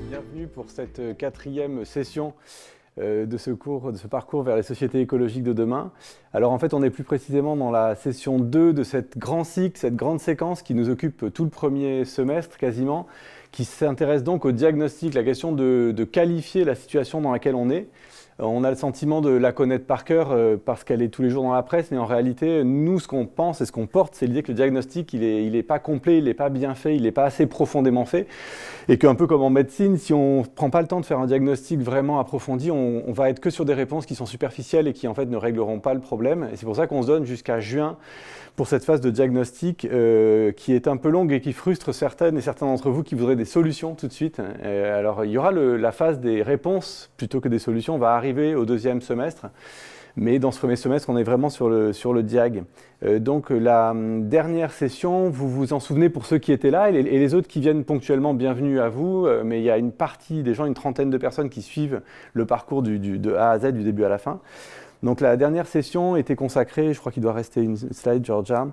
Bienvenue pour cette 4e session de ce parcours vers les sociétés écologiques de demain. Alors en fait, on est plus précisément dans la session 2 de cette grand cycle, cette grande séquence qui nous occupe tout le premier semestre quasiment, qui s'intéresse donc au diagnostic, la question de qualifier la situation dans laquelle on est. On a le sentiment de la connaître par cœur parce qu'elle est tous les jours dans la presse, mais en réalité, nous, ce qu'on pense et ce qu'on porte, c'est l'idée que le diagnostic, il est pas complet, il n'est pas bien fait, il n'est pas assez profondément fait, et qu'un peu comme en médecine, si on ne prend pas le temps de faire un diagnostic vraiment approfondi, on va être que sur des réponses qui sont superficielles et qui en fait ne régleront pas le problème. Et c'est pour ça qu'on se donne jusqu'à juin pour cette phase de diagnostic qui est un peu longue et qui frustre certaines et certains d'entre vous qui voudraient des solutions tout de suite. Alors il y aura la phase des réponses plutôt que des solutions, on va arriver au 2e semestre. Mais dans ce premier semestre, on est vraiment sur le diag. Donc la dernière session, vous vous en souvenez pour ceux qui étaient là et les autres qui viennent ponctuellement, bienvenue à vous. Mais il y a une partie des gens, une trentaine de personnes qui suivent le parcours de A à Z, du début à la fin. Donc la dernière session était consacrée, je crois qu'il doit rester une slide, Georgia,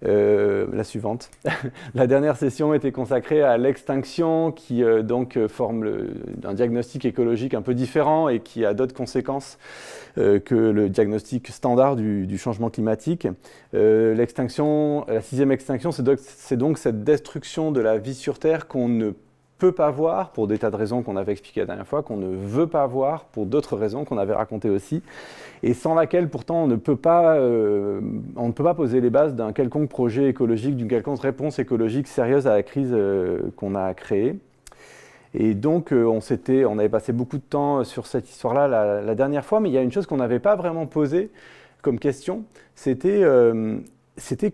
la suivante. La dernière session était consacrée à l'extinction qui donc forme un diagnostic écologique un peu différent et qui a d'autres conséquences que le diagnostic standard du changement climatique. L'extinction, la 6e extinction, c'est donc cette destruction de la vie sur Terre qu'on ne peut pas voir pour des tas de raisons qu'on avait expliquées la dernière fois, qu'on ne veut pas voir pour d'autres raisons qu'on avait racontées aussi, et sans laquelle pourtant on ne peut pas poser les bases d'un quelconque projet écologique, d'une quelconque réponse écologique sérieuse à la crise qu'on a créée. Et donc on avait passé beaucoup de temps sur cette histoire-là la dernière fois, mais il y a une chose qu'on n'avait pas vraiment posée comme question, c'était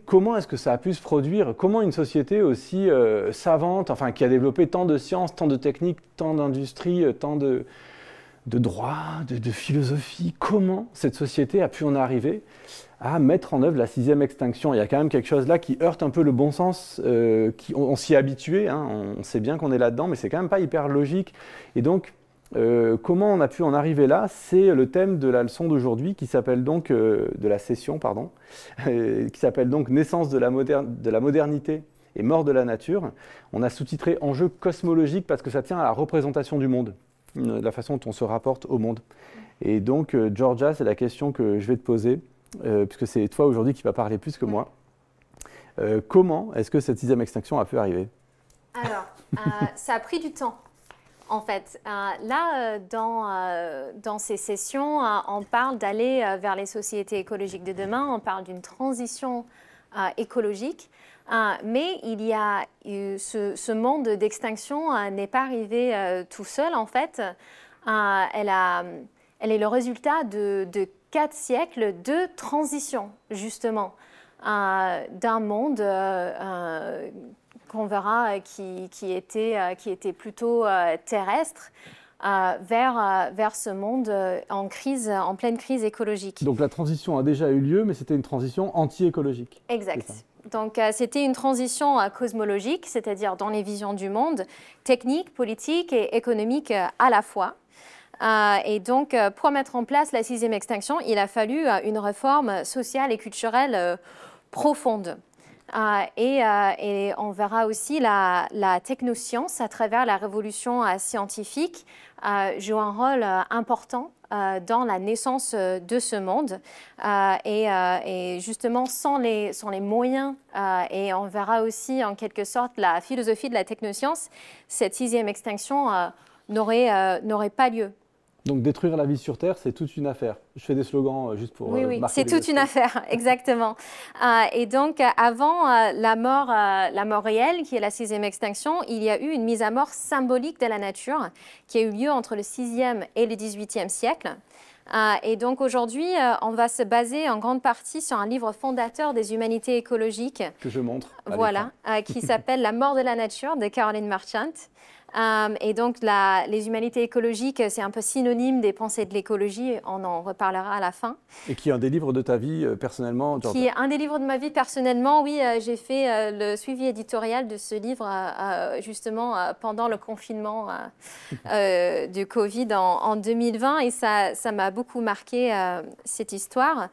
comment est-ce que ça a pu se produire, comment une société aussi savante, enfin qui a développé tant de sciences, tant de techniques, tant d'industries, tant de droit, de philosophie, comment cette société a pu en arriver à mettre en œuvre la 6e extinction. Il y a quand même quelque chose là qui heurte un peu le bon sens, on s'y est habitué, hein, on sait bien qu'on est là-dedans, mais c'est quand même pas hyper logique. Et donc, comment on a pu en arriver là, c'est le thème de la leçon d'aujourd'hui qui s'appelle donc, de la session, pardon, qui s'appelle donc Naissance de la modernité et mort de la nature. On a sous-titré Enjeux cosmologiques parce que ça tient à la représentation du monde, de la façon dont on se rapporte au monde. Et donc, Georgia, c'est la question que je vais te poser, puisque c'est toi aujourd'hui qui vas parler plus que moi. Comment est-ce que cette 6e extinction a pu arriver? Alors, ça a pris du temps. En fait, dans ces sessions, on parle d'aller vers les sociétés écologiques de demain, on parle d'une transition écologique, mais il y a ce monde d'extinction n'est pas arrivé tout seul, en fait. Elle est le résultat de 4 siècles de transition, justement, d'un monde qu'on verra qui était plutôt terrestre vers ce monde en pleine crise écologique. Donc la transition a déjà eu lieu, mais c'était une transition anti-écologique. Exact. Donc c'était une transition cosmologique, c'est-à-dire dans les visions du monde, technique, politique et économique à la fois. Et donc, pour mettre en place la 6e extinction, il a fallu une réforme sociale et culturelle profonde. Et on verra aussi la technoscience à travers la révolution scientifique joue un rôle important dans la naissance de ce monde. Et justement, sans les moyens, et on verra aussi en quelque sorte la philosophie de la technoscience, cette 6e extinction n'aurait pas lieu. Donc détruire la vie sur Terre, c'est toute une affaire. Je fais des slogans juste pour oui, marquer c'est toute une affaire, exactement. Et donc, avant la mort réelle, qui est la 6e extinction, il y a eu une mise à mort symbolique de la nature qui a eu lieu entre le 6e et le 18e siècle. Et donc aujourd'hui, on va se baser en grande partie sur un livre fondateur des humanités écologiques. Que je montre. Voilà, qui s'appelle La mort de la nature de Caroline Marchant. Et donc, les humanités écologiques, c'est un peu synonyme des pensées de l'écologie. On en reparlera à la fin. Et qui est un des livres de ta vie personnellement, Georgia? Qui est un des livres de ma vie personnellement, oui. J'ai fait le suivi éditorial de ce livre justement pendant le confinement du Covid en 2020. Et ça m'a beaucoup marqué, cette histoire.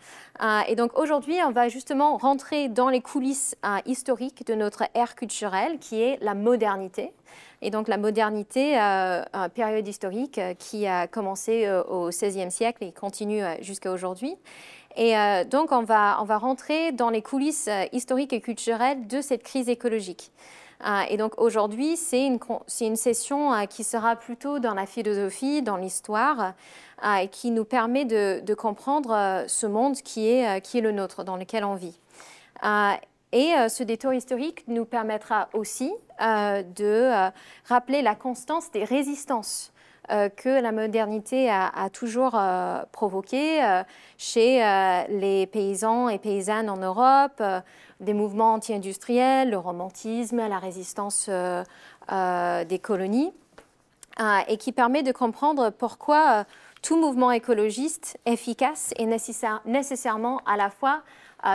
Et donc, aujourd'hui, on va justement rentrer dans les coulisses historiques de notre ère culturelle, qui est la modernité. Et donc la modernité, période historique qui a commencé au XVIe siècle et continue jusqu'à aujourd'hui. Et donc on va rentrer dans les coulisses historiques et culturelles de cette crise écologique. Et donc aujourd'hui, c'est une session qui sera plutôt dans la philosophie, dans l'histoire, et qui nous permet de comprendre ce monde qui est le nôtre, dans lequel on vit. Et ce détour historique nous permettra aussi de rappeler la constance des résistances que la modernité a toujours provoquées chez les paysans et paysannes en Europe, des mouvements anti-industriels, le romantisme, la résistance des colonies, et qui permet de comprendre pourquoi tout mouvement écologiste efficace est nécessairement à la fois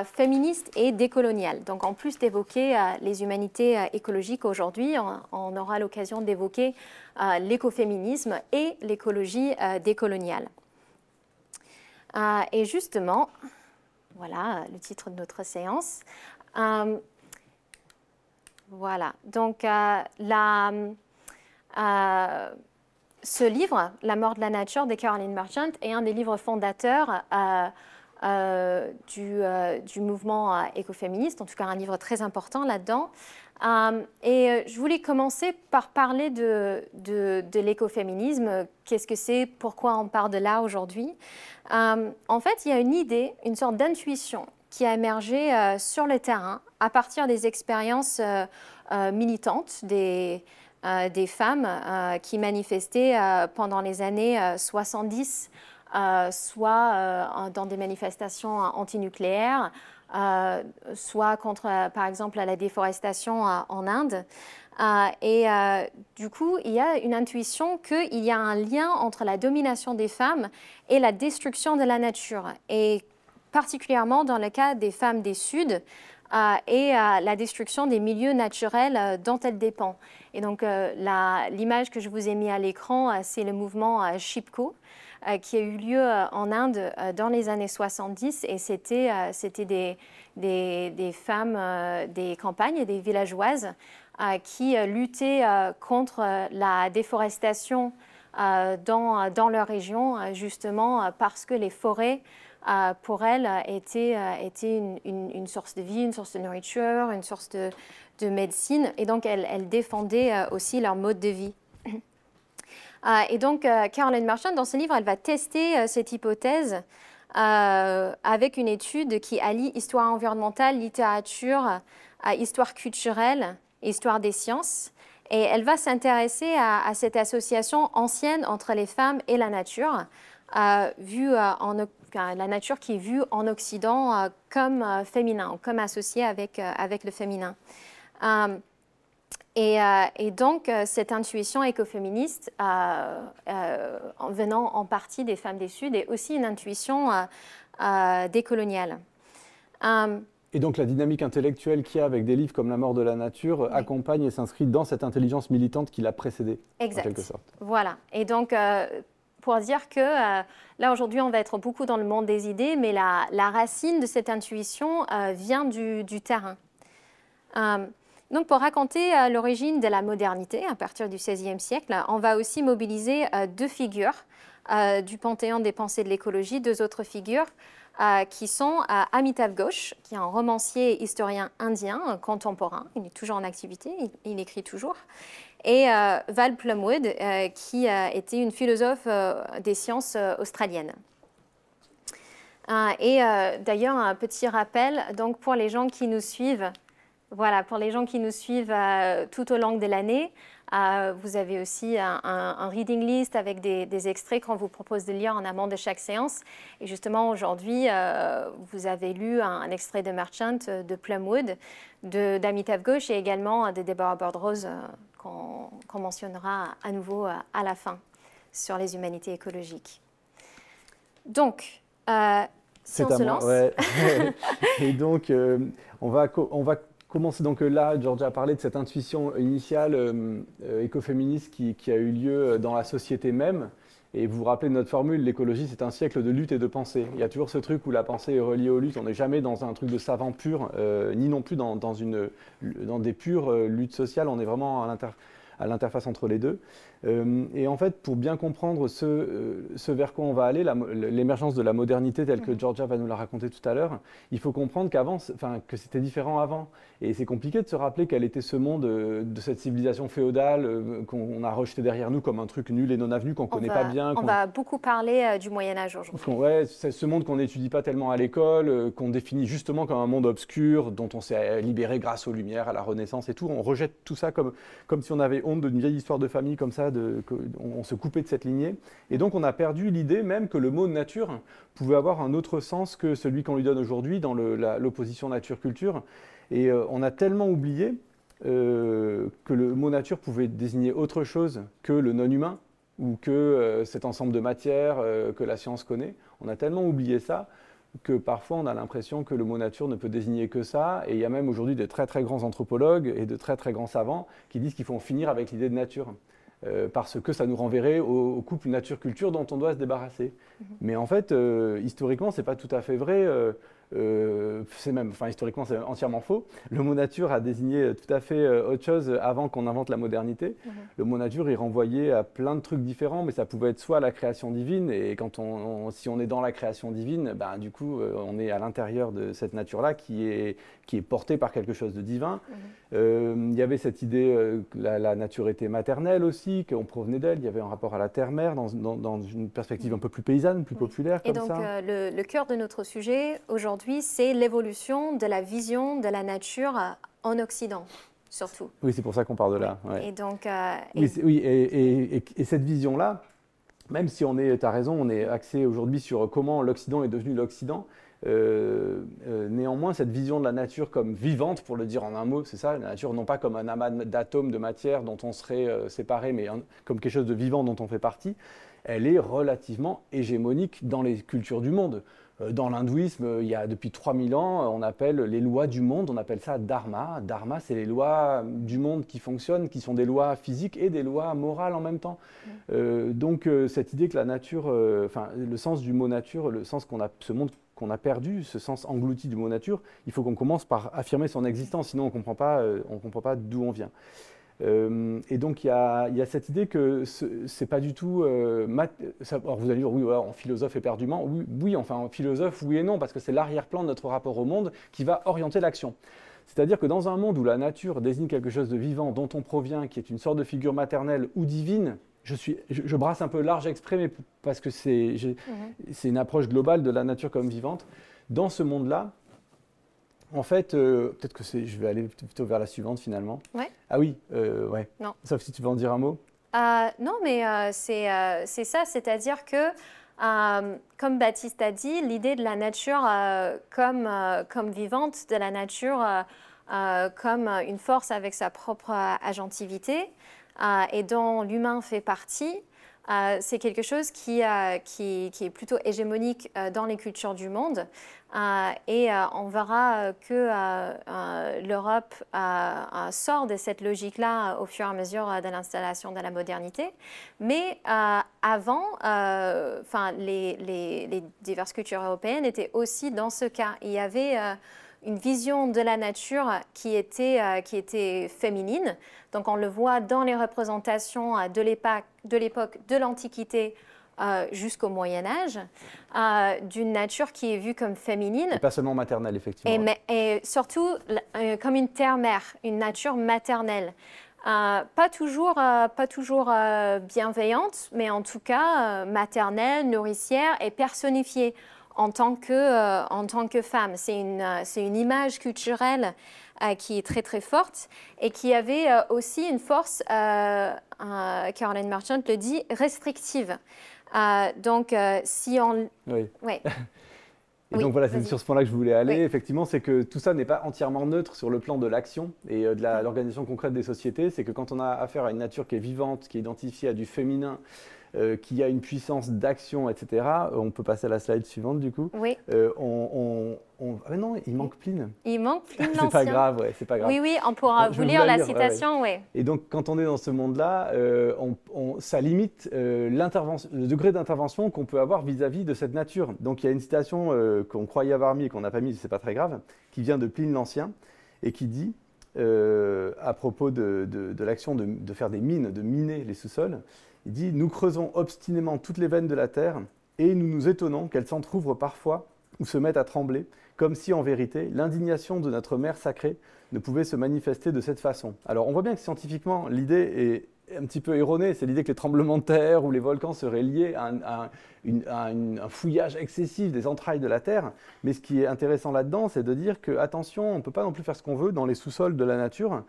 féministe et décolonial. Donc en plus d'évoquer les humanités écologiques aujourd'hui, on aura l'occasion d'évoquer l'écoféminisme et l'écologie décoloniale. Et justement, voilà le titre de notre séance. Voilà, donc ce livre, La mort de la nature de Caroline Marchant, est un des livres fondateurs du mouvement écoféministe, en tout cas un livre très important là-dedans. Et je voulais commencer par parler de l'écoféminisme. Qu'est-ce que c'est? Pourquoi on part de là aujourd'hui? En fait, il y a une idée, une sorte d'intuition qui a émergé sur le terrain à partir des expériences militantes des femmes qui manifestaient pendant les années 70, soit dans des manifestations antinucléaires, soit contre, par exemple, la déforestation en Inde. Du coup, il y a une intuition qu'il y a un lien entre la domination des femmes et la destruction de la nature, et particulièrement dans le cas des femmes des Suds, et la destruction des milieux naturels dont elles dépendent. Et donc, l'image que je vous ai mise à l'écran, c'est le mouvement Chipko, qui a eu lieu en Inde dans les années 70, et c'était des femmes des campagnes et des villageoises qui luttaient contre la déforestation dans leur région, justement parce que les forêts, pour elles, étaient une source de vie, une source de nourriture, une source de médecine, et donc elles défendaient aussi leur mode de vie. Et donc, Caroline Marchant, dans ce livre, elle va tester cette hypothèse avec une étude qui allie histoire environnementale, littérature, histoire culturelle et histoire des sciences. Et elle va s'intéresser à cette association ancienne entre les femmes et la nature, la nature qui est vue en Occident comme féminin, comme associée avec le féminin. Et donc, cette intuition écoféministe, en venant en partie des femmes des Suds, est aussi une intuition décoloniale. Et donc, la dynamique intellectuelle qu'il y a avec des livres comme La mort de la nature accompagne et s'inscrit dans cette intelligence militante qui l'a précédée, exact. En quelque sorte. Voilà. Et donc, pour dire que là, aujourd'hui, on va être beaucoup dans le monde des idées, mais la racine de cette intuition vient du terrain. Donc, pour raconter l'origine de la modernité à partir du XVIe siècle, on va aussi mobiliser deux figures du panthéon des pensées de l'écologie, deux autres figures qui sont Amitav Ghosh, qui est un romancier et historien indien contemporain. Il est toujours en activité, il écrit toujours. Et Val Plumwood, qui était une philosophe des sciences australienne. Et d'ailleurs, un petit rappel, donc pour les gens qui nous suivent, voilà, pour les gens qui nous suivent tout au long de l'année, vous avez aussi un reading list avec des extraits qu'on vous propose de lire en amont de chaque séance. Et justement, aujourd'hui, vous avez lu un extrait de Marchant, de Plumwood, d'Amitav Ghosh et également de Deborah Bird-Rose qu'on mentionnera à nouveau à la fin sur les humanités écologiques. Donc, si on se lance. Ouais. Et donc, on va commencer. Donc là, Georgia a parlé de cette intuition initiale écoféministe qui a eu lieu dans la société même. Et vous vous rappelez de notre formule, l'écologie, c'est un siècle de lutte et de pensée. Il y a toujours ce truc où la pensée est reliée aux luttes. On n'est jamais dans un truc de savant pur, ni non plus dans des pures luttes sociales. On est vraiment à l'interface entre les deux. Et en fait, pour bien comprendre ce vers quoi on va aller, l'émergence de la modernité telle que Georgia va nous la raconter tout à l'heure, il faut comprendre que c'était différent avant. Et c'est compliqué de se rappeler quel était ce monde de cette civilisation féodale qu'on a rejeté derrière nous comme un truc nul et non avenu, qu'on ne connaît pas bien. On va beaucoup parler du Moyen-Âge aujourd'hui. Ouais, c'est ce monde qu'on n'étudie pas tellement à l'école, qu'on définit justement comme un monde obscur, dont on s'est libéré grâce aux Lumières, à la Renaissance et tout. On rejette tout ça comme si on avait honte d'une vieille histoire de famille comme ça, on se coupait de cette lignée. Et donc on a perdu l'idée même que le mot nature pouvait avoir un autre sens que celui qu'on lui donne aujourd'hui dans l'opposition nature-culture. Et on a tellement oublié que le mot nature pouvait désigner autre chose que le non-humain ou que cet ensemble de matières que la science connaît. On a tellement oublié ça que parfois on a l'impression que le mot nature ne peut désigner que ça. Et il y a même aujourd'hui des très très grands anthropologues et de très très grands savants qui disent qu'il faut en finir avec l'idée de nature. Parce que ça nous renverrait au couple nature-culture dont on doit se débarrasser. Mais en fait, historiquement, ce n'est pas tout à fait vrai. Historiquement, c'est entièrement faux. Le mot nature a désigné tout à fait autre chose avant qu'on invente la modernité. Le mot nature, il renvoyait à plein de trucs différents, mais ça pouvait être soit la création divine, et si on est dans la création divine, ben, du coup, on est à l'intérieur de cette nature-là qui est portée par quelque chose de divin. Il y avait cette idée que la nature était maternelle aussi, qu'on provenait d'elle. Il y avait un rapport à la terre-mère dans une perspective un peu plus paysanne, plus populaire. Et donc, le cœur de notre sujet aujourd'hui, c'est l'évolution de la vision de la nature en Occident, surtout. Oui, c'est pour ça qu'on part de là. Ouais. Et donc, et cette vision-là, même si tu as raison, on est axé aujourd'hui sur comment l'Occident est devenu l'Occident, néanmoins, cette vision de la nature comme vivante, pour le dire en un mot, c'est ça, la nature non pas comme un amas d'atomes de matière dont on serait séparé, mais comme quelque chose de vivant dont on fait partie, elle est relativement hégémonique dans les cultures du monde. Dans l'hindouisme, il y a depuis 3000 ans, on appelle les lois du monde, on appelle ça dharma. Dharma, c'est les lois du monde qui fonctionnent, qui sont des lois physiques et des lois morales en même temps. Donc cette idée que la nature, le sens du mot nature, le sens ce monde qu'on a perdu, ce sens englouti du mot nature, il faut qu'on commence par affirmer son existence, sinon on comprend pas d'où on vient. Et donc il y a cette idée que c'est pas du tout alors vous allez dire oui, voilà, en philosophe éperdument, oui, enfin en philosophe oui et non, parce que c'est l'arrière-plan de notre rapport au monde qui va orienter l'action. C'est-à-dire que dans un monde où la nature désigne quelque chose de vivant dont on provient, qui est une sorte de figure maternelle ou divine, je brasse un peu large exprès, mais parce que c'est une approche globale de la nature comme vivante. Dans ce monde-là, en fait, peut-être que je vais aller plutôt vers la suivante finalement. Ouais. Ah oui, ouais. Non. Sauf si tu veux en dire un mot. Non, mais c'est ça, c'est-à-dire que, comme Baptiste a dit, l'idée de la nature comme vivante, de la nature comme une force avec sa propre agentivité et dont l'humain fait partie, c'est quelque chose qui est plutôt hégémonique dans les cultures du monde. Et on verra que l'Europe sort de cette logique-là au fur et à mesure de l'installation de la modernité. Mais avant, les diverses cultures européennes étaient aussi dans ce cas. Il y avait une vision de la nature qui était féminine. Donc on le voit dans les représentations de l'époque de l'Antiquité jusqu'au Moyen-Âge, d'une nature qui est vue comme féminine. Et pas seulement maternelle, effectivement. Et surtout comme une terre-mère, une nature maternelle. Pas toujours bienveillante, mais en tout cas maternelle, nourricière et personnifiée en tant que femme. C'est une image culturelle qui est très très forte et qui avait aussi une force, Caroline Marchant le dit, restrictive. Donc si on... Oui. Ouais. Et Oui, donc voilà, c'est sur ce point-là que je voulais aller. Oui. Effectivement, c'est que tout ça n'est pas entièrement neutre sur le plan de l'action et de l'organisation concrète des sociétés. C'est que quand on a affaire à une nature qui est vivante, qui est identifiée à du féminin, qui a une puissance d'action, etc. On peut passer à la slide suivante du coup. Oui. Ah non, il manque Pline. Il manque Pline C'est pas grave, ouais, c'est pas grave. Oui, oui, on pourra vous lire la citation, ouais. Et donc, quand on est dans ce monde-là, ça limite le degré d'intervention qu'on peut avoir vis-à-vis de cette nature. Donc, il y a une citation qu'on croyait avoir mis et qu'on n'a pas mise, c'est pas très grave, qui vient de Pline l'Ancien et qui dit, à propos de l'action de faire des mines, de miner les sous-sols, il dit « Nous creusons obstinément toutes les veines de la terre et nous nous étonnons qu'elles s'entr'ouvrent parfois ou se mettent à trembler, comme si en vérité l'indignation de notre mère sacrée ne pouvait se manifester de cette façon. » Alors on voit bien que scientifiquement l'idée est un petit peu erronée, c'est l'idée que les tremblements de terre ou les volcans seraient liés à un fouillage excessif des entrailles de la Terre, mais ce qui est intéressant là-dedans, c'est de dire que attention, on ne peut pas non plus faire ce qu'on veut dans les sous-sols de la nature,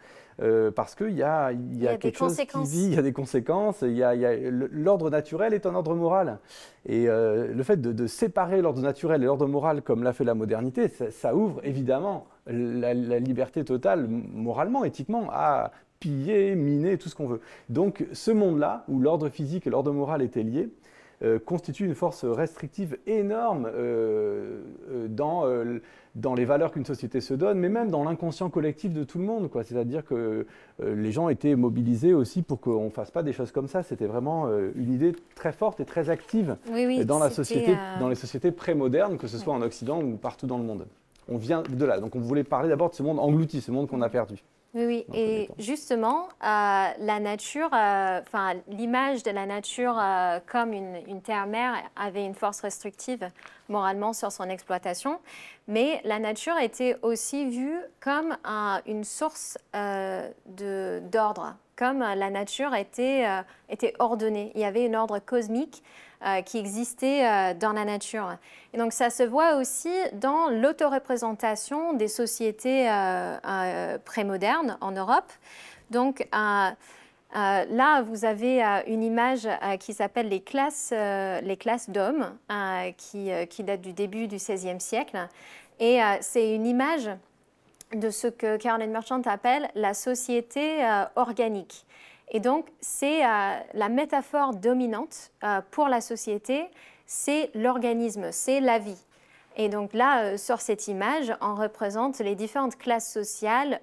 parce qu'il y a quelque chose qui vit, il y a des conséquences, l'ordre naturel est un ordre moral. Et le fait de séparer l'ordre naturel et l'ordre moral, comme l'a fait la modernité, ça ouvre évidemment la liberté totale, moralement, éthiquement, à piller, miner, tout ce qu'on veut. Donc ce monde-là, où l'ordre physique et l'ordre moral étaient liés, constitue une force restrictive énorme dans les valeurs qu'une société se donne, mais même dans l'inconscient collectif de tout le monde. C'est-à-dire que les gens étaient mobilisés aussi pour qu'on ne fasse pas des choses comme ça. C'était vraiment une idée très forte et très active dans les sociétés pré-modernes, que ce soit en Occident ou partout dans le monde. On vient de là. Donc on voulait parler d'abord de ce monde englouti, ce monde qu'on a perdu. Oui, oui. Et justement, la nature, l'image de la nature comme une terre-mère avait une force restrictive moralement sur son exploitation, mais la nature était aussi vue comme une source d'ordre, comme la nature était ordonnée. Il y avait un ordre cosmique qui existait dans la nature. Et donc ça se voit aussi dans l'autoreprésentation des sociétés prémodernes en Europe. Donc là, vous avez une image qui s'appelle les classes d'hommes, qui date du début du XVIe siècle. Et c'est une image de ce que Caroline Merchant appelle la société organique. Et donc, c'est la métaphore dominante pour la société, c'est l'organisme, c'est la vie. Et donc là, sur cette image, on représente les différentes classes sociales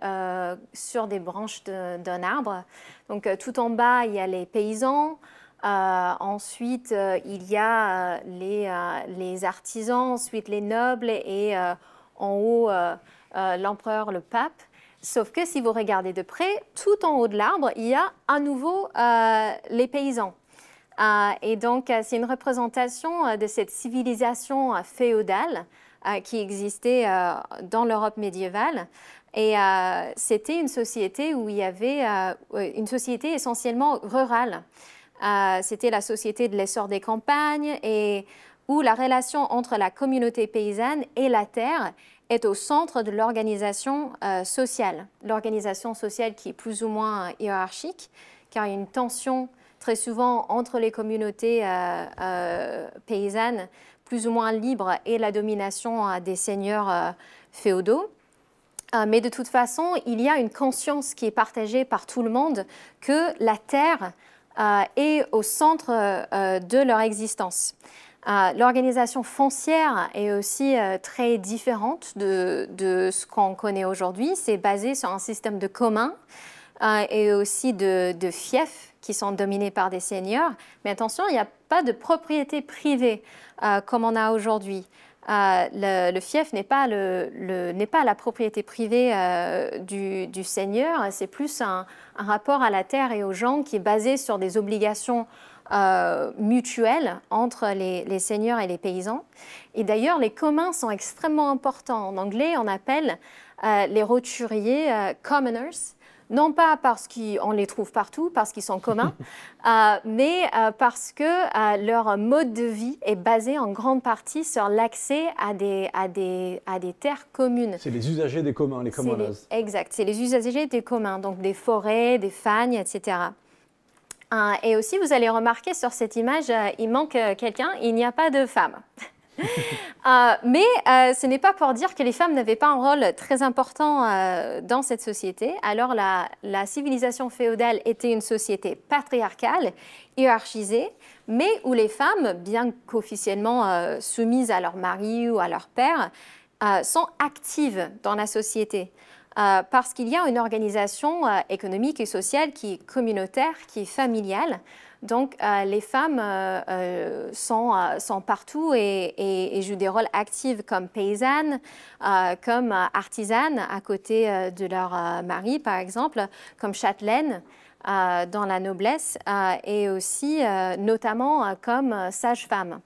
sur des branches d'un arbre. Donc tout en bas, il y a les paysans. Ensuite, il y a les artisans, ensuite les nobles et en haut, l'empereur, le pape. Sauf que si vous regardez de près, tout en haut de l'arbre, il y a à nouveau les paysans. Et donc, c'est une représentation de cette civilisation féodale qui existait dans l'Europe médiévale. Et c'était une société où il y avait une société essentiellement rurale. C'était la société de l'essor des campagnes et où la relation entre la communauté paysanne et la terre est au centre de l'organisation sociale. L'organisation sociale qui est plus ou moins hiérarchique, car il y a une tension très souvent entre les communautés paysannes plus ou moins libres et la domination des seigneurs féodaux. Mais de toute façon, il y a une conscience qui est partagée par tout le monde que la terre est au centre de leur existence. L'organisation foncière est aussi très différente de ce qu'on connaît aujourd'hui. C'est basé sur un système de communs et aussi de fiefs qui sont dominés par des seigneurs. Mais attention, il n'y a pas de propriété privée comme on a aujourd'hui. Le fief n'est pas la propriété privée du seigneur, c'est plus un rapport à la terre et aux gens qui est basé sur des obligations mutuelles entre les seigneurs et les paysans. Et d'ailleurs, les communs sont extrêmement importants. En anglais, on appelle les roturiers commoners, non pas parce qu'on les trouve partout, parce qu'ils sont communs, mais parce que leur mode de vie est basé en grande partie sur l'accès à des terres communes. C'est les usagers des communs, les commoners. Exact, c'est les usagers des communs, donc des forêts, des fagnes, etc. Et aussi, vous allez remarquer sur cette image, il manque quelqu'un, il n'y a pas de femme. Mais ce n'est pas pour dire que les femmes n'avaient pas un rôle très important dans cette société. Alors la civilisation féodale était une société patriarcale, hiérarchisée, mais où les femmes, bien qu'officiellement soumises à leur mari ou à leur père, sont actives dans la société. Parce qu'il y a une organisation économique et sociale qui est communautaire, qui est familiale. Donc, les femmes sont partout et jouent des rôles actifs comme paysannes, comme artisanes à côté de leur mari, par exemple, comme châtelaines dans la noblesse et aussi notamment comme sages-femmes.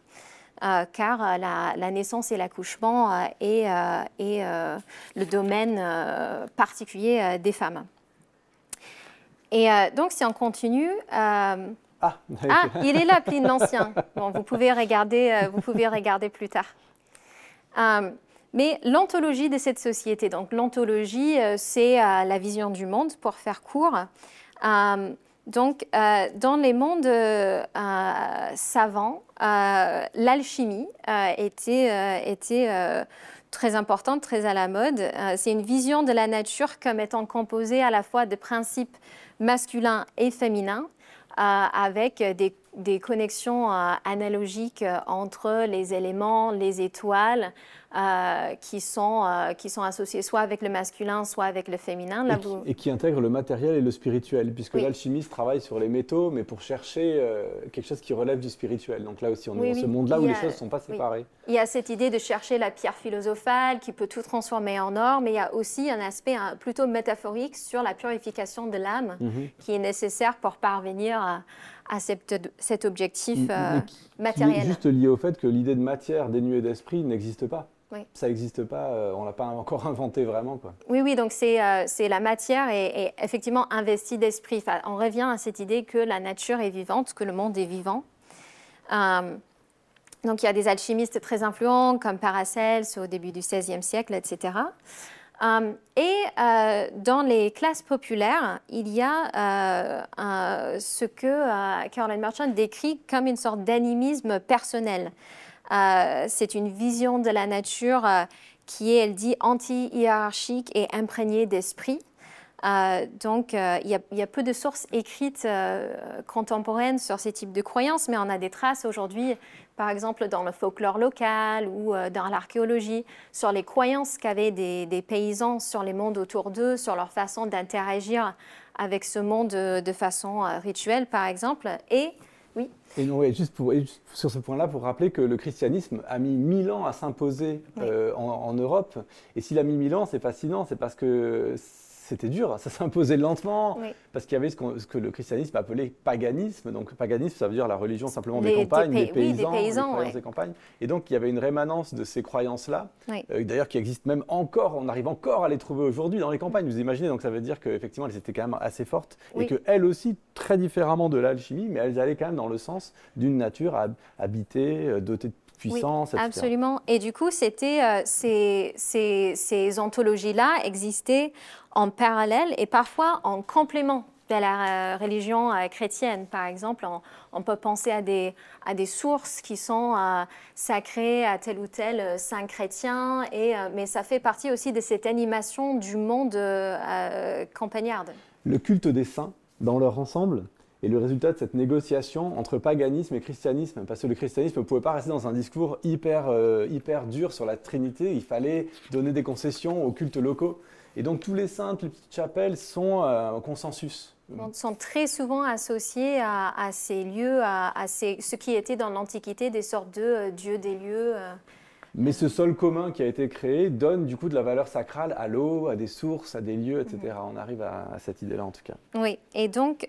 Car la naissance et l'accouchement est le domaine particulier des femmes. Et donc, si on continue... il est là, Pline l'Ancien. Bon, vous pouvez regarder plus tard. Mais l'ontologie de cette société, donc l'ontologie, c'est la vision du monde, pour faire court. Donc, dans les mondes savants, l'alchimie était très importante, très à la mode. C'est une vision de la nature comme étant composée à la fois de principes masculins et féminins, avec des connexions analogiques entre les éléments, les étoiles, qui sont associés soit avec le masculin, soit avec le féminin. Là, et qui intègrent le matériel et le spirituel, puisque l'alchimiste travaille sur les métaux, mais pour chercher quelque chose qui relève du spirituel. Donc là aussi, on est dans ce monde-là où les choses ne sont pas séparées. Il y a cette idée de chercher la pierre philosophale qui peut tout transformer en or, mais il y a aussi un aspect plutôt métaphorique sur la purification de l'âme qui est nécessaire pour parvenir à cet objectif matériel. Qui est juste lié au fait que l'idée de matière dénuée d'esprit n'existe pas. Oui. Ça n'existe pas, on ne l'a pas encore inventé vraiment, quoi. Oui, donc c'est la matière est effectivement investie d'esprit. Enfin, on revient à cette idée que la nature est vivante, que le monde est vivant. Donc il y a des alchimistes très influents comme Paracelse au début du XVIe siècle, etc. Dans les classes populaires, il y a ce que Caroline Merchant décrit comme une sorte d'animisme personnel. C'est une vision de la nature qui est, elle dit, anti-hiérarchique et imprégnée d'esprit. Donc, il y a peu de sources écrites contemporaines sur ces types de croyances, mais on a des traces aujourd'hui, par exemple dans le folklore local ou dans l'archéologie, sur les croyances qu'avaient des paysans sur les mondes autour d'eux, sur leur façon d'interagir avec ce monde de façon rituelle, par exemple. Oui. Et non, juste sur ce point-là, pour rappeler que le christianisme a mis 1000 ans à s'imposer en Europe. Et s'il a mis 1000 ans, c'est fascinant, c'est parce que c'était dur, ça s'imposait lentement, parce qu'il y avait ce que le christianisme appelait paganisme. Donc paganisme, ça veut dire la religion simplement des campagnes, des paysans, les croyances des campagnes. Et donc il y avait une rémanence de ces croyances-là, d'ailleurs qui existent même encore, on arrive encore à les trouver aujourd'hui dans les campagnes, vous imaginez. Donc ça veut dire qu'effectivement elles étaient quand même assez fortes, et qu'elles aussi, très différemment de l'alchimie, mais elles allaient quand même dans le sens d'une nature habitée, dotée de puissance, etc. Absolument. Et du coup, ces ontologies-là existaient en parallèle et parfois en complément de la religion chrétienne. Par exemple, on peut penser à des sources qui sont sacrées à tel ou tel saint chrétien, mais ça fait partie aussi de cette animation du monde campagnarde. Le culte des saints, dans leur ensemble, est le résultat de cette négociation entre paganisme et christianisme, parce que le christianisme ne pouvait pas rester dans un discours hyper dur sur la Trinité, il fallait donner des concessions aux cultes locaux. Et donc tous les saints, toutes les petites chapelles sont en consensus. Sont très souvent associés à ces lieux, ce qui était dans l'Antiquité des sortes de dieux des lieux. Mais ce sol commun qui a été créé donne du coup de la valeur sacrale à l'eau, à des sources, à des lieux, etc. On arrive à cette idée-là en tout cas. Oui, et donc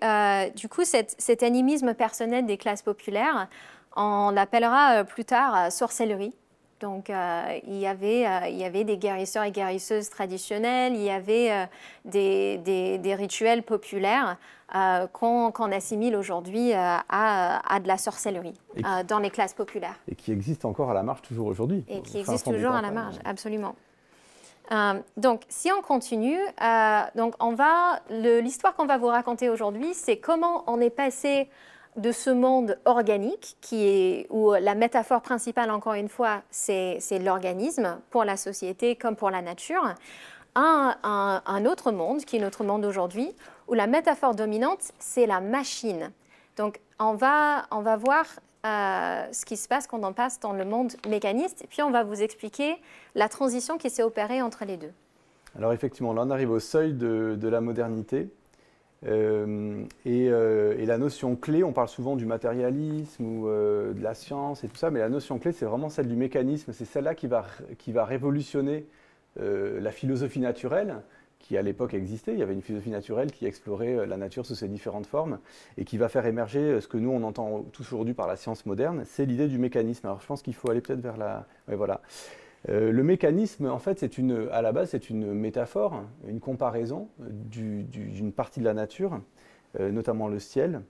du coup cet animisme personnel des classes populaires, on l'appellera plus tard sorcellerie. Donc il y avait des guérisseurs et guérisseuses traditionnels, il y avait des rituels populaires qu'on assimile aujourd'hui à de la sorcellerie dans les classes populaires. Et qui existent encore à la marge toujours aujourd'hui. Et qui existent toujours à la marge, absolument. Donc, si on continue, donc l'histoire qu'on va vous raconter aujourd'hui, c'est comment on est passé de ce monde organique, où la métaphore principale, encore une fois, c'est l'organisme pour la société comme pour la nature, à un autre monde, qui est notre monde aujourd'hui, où la métaphore dominante, c'est la machine. Donc, on va voir ce qui se passe quand on passe dans le monde mécaniste, et puis on va vous expliquer la transition qui s'est opérée entre les deux. Alors effectivement, là on arrive au seuil de la modernité. Et la notion clé, on parle souvent du matérialisme ou de la science et tout ça, mais la notion clé, c'est vraiment celle du mécanisme. C'est celle-là qui va révolutionner la philosophie naturelle, qui à l'époque existait. Il y avait une philosophie naturelle qui explorait la nature sous ses différentes formes et qui va faire émerger ce que nous, on entend tous aujourd'hui par la science moderne, c'est l'idée du mécanisme. Alors je pense qu'il faut aller peut-être vers la... Ouais, voilà. Le mécanisme, en fait, à la base, c'est une métaphore, une comparaison d'une partie de la nature, notamment le ciel,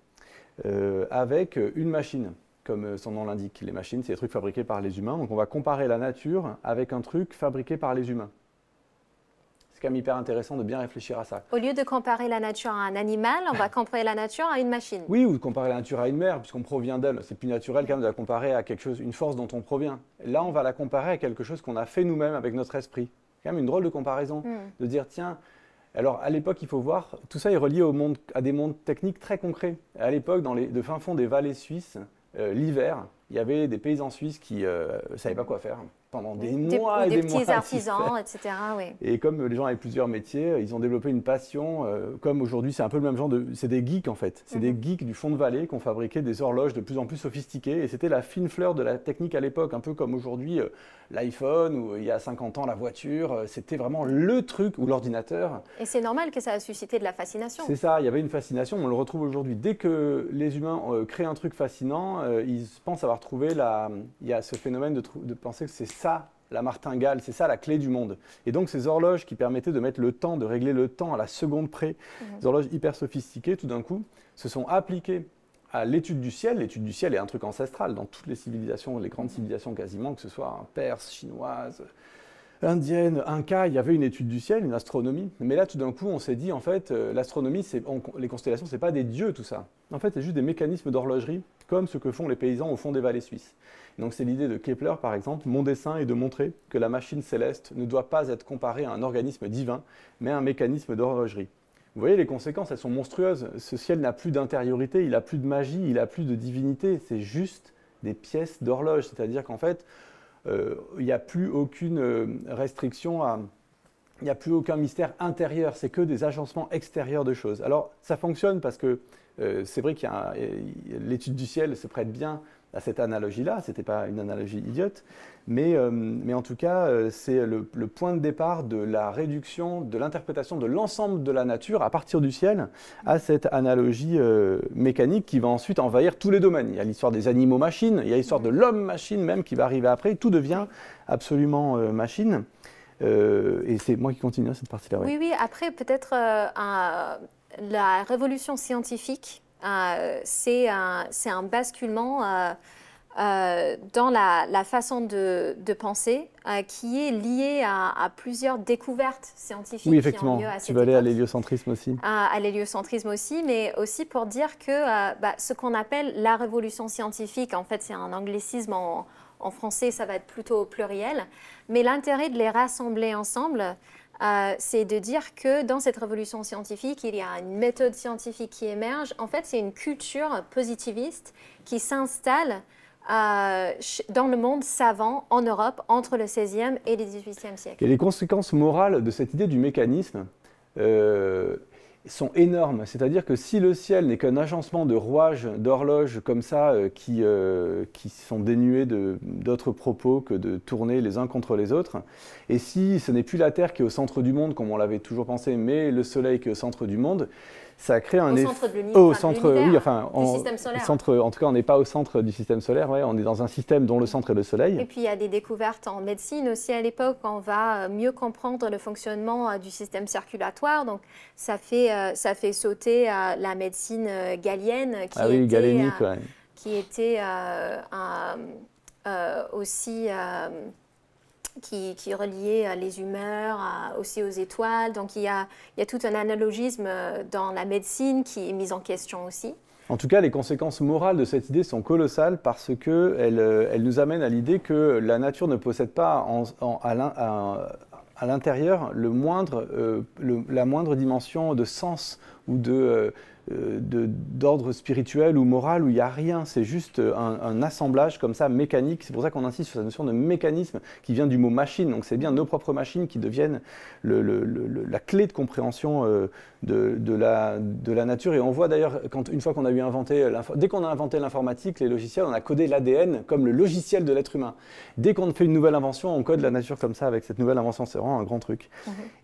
avec une machine, comme son nom l'indique. Les machines, c'est des trucs fabriqués par les humains. Donc on va comparer la nature avec un truc fabriqué par les humains. C'est quand même hyper intéressant de bien réfléchir à ça. Au lieu de comparer la nature à un animal, on va comparer la nature à une machine. Oui, ou de comparer la nature à une mer, puisqu'on provient d'elle. C'est plus naturel quand même de la comparer à quelque chose, une force dont on provient. Là, on va la comparer à quelque chose qu'on a fait nous-mêmes avec notre esprit. C'est quand même une drôle de comparaison, de dire, tiens, alors à l'époque, il faut voir, tout ça est relié à des mondes techniques très concrets. À l'époque, de fin fond des vallées suisses, l'hiver, il y avait des paysans suisses qui ne savaient pas quoi faire pendant des mois et des mois. Des petits artisans, etc. Oui. Et comme les gens avaient plusieurs métiers, ils ont développé une passion. Comme aujourd'hui, c'est un peu le même genre c'est des geeks en fait. C'est des geeks du fond de vallée qui ont fabriqué des horloges de plus en plus sophistiquées. Et c'était la fine fleur de la technique à l'époque, un peu comme aujourd'hui l'iPhone ou il y a 50 ans la voiture. C'était vraiment le truc, ou l'ordinateur. Et c'est normal que ça a suscité de la fascination. C'est ça, il y avait une fascination, on le retrouve aujourd'hui. Dès que les humains créent un truc fascinant, ils pensent avoir trouvé il y a ce phénomène de penser que c'est ça la martingale, c'est ça la clé du monde. Et donc ces horloges qui permettaient de mettre le temps, de régler le temps à la seconde près, des horloges hyper sophistiquées, tout d'un coup, se sont appliquées à l'étude du ciel. L'étude du ciel est un truc ancestral dans toutes les civilisations, les grandes civilisations quasiment, que ce soit perse, chinoise, indienne, inca, il y avait une étude du ciel, une astronomie. Mais là, tout d'un coup, on s'est dit, en fait, l'astronomie, les constellations, ce n'est pas des dieux, tout ça. En fait, c'est juste des mécanismes d'horlogerie, comme ce que font les paysans au fond des vallées suisses. Donc, c'est l'idée de Kepler, par exemple. Mon dessein est de montrer que la machine céleste ne doit pas être comparée à un organisme divin, mais à un mécanisme d'horlogerie. Vous voyez, les conséquences, elles sont monstrueuses. Ce ciel n'a plus d'intériorité, il n'a plus de magie, il n'a plus de divinité. C'est juste des pièces d'horloge. C'est-à-dire qu'en fait, il n'y a plus aucune restriction, il n'y a plus aucun mystère intérieur, c'est que des agencements extérieurs de choses. Alors ça fonctionne parce que c'est vrai qu'il y a l'étude du ciel se prête bien à cette analogie-là, ce n'était pas une analogie idiote, mais en tout cas c'est le point de départ de la réduction, de l'interprétation de l'ensemble de la nature à partir du ciel à cette analogie mécanique qui va ensuite envahir tous les domaines. Il y a l'histoire des animaux-machines, il y a l'histoire de l'homme-machine même qui va arriver après, tout devient absolument machine. Et c'est moi qui continue cette partie-là. Ouais. Oui, après peut-être la révolution scientifique, c'est un basculement dans la façon de penser qui est liée à plusieurs découvertes scientifiques. Oui, effectivement, qui ont lieu à cette tu vas aller époque. à l'héliocentrisme aussi. À l'héliocentrisme aussi, mais aussi pour dire que ce qu'on appelle la révolution scientifique, en fait c'est un anglicisme en français, ça va être plutôt pluriel, mais l'intérêt de les rassembler ensemble, c'est de dire que dans cette révolution scientifique, il y a une méthode scientifique qui émerge. En fait, c'est une culture positiviste qui s'installe dans le monde savant en Europe entre le XVIe et le XVIIIe siècle. Et les conséquences morales de cette idée du mécanisme sont énormes. C'est-à-dire que si le ciel n'est qu'un agencement de rouages, d'horloges comme ça, qui sont dénués d'autres propos que de tourner les uns contre les autres, et si ce n'est plus la Terre qui est au centre du monde, comme on l'avait toujours pensé, mais le Soleil qui est au centre du monde, ça crée un effet... Au centre de l'univers, oui, enfin, du système solaire. En tout cas, on n'est pas au centre du système solaire, ouais, on est dans un système dont le centre est le Soleil. Et puis, il y a des découvertes en médecine aussi à l'époque. On va mieux comprendre le fonctionnement du système circulatoire. Donc, ça fait sauter la médecine galienne qui était aussi... qui reliait les humeurs aussi aux étoiles. Donc il y a tout un analogisme dans la médecine qui est mis en question aussi. En tout cas, les conséquences morales de cette idée sont colossales parce qu'elle nous amène à l'idée que la nature ne possède pas à l'intérieur la moindre dimension de sens ou d'ordre spirituel ou moral où il n'y a rien. C'est juste un assemblage comme ça mécanique. C'est pour ça qu'on insiste sur cette notion de mécanisme qui vient du mot machine. Donc c'est bien nos propres machines qui deviennent la clé de compréhension de la nature. Et on voit d'ailleurs, une fois qu'on a dès qu'on a inventé l'informatique, les logiciels, on a codé l'ADN comme le logiciel de l'être humain. Dès qu'on fait une nouvelle invention, on code la nature comme ça avec cette nouvelle invention. C'est vraiment un grand truc.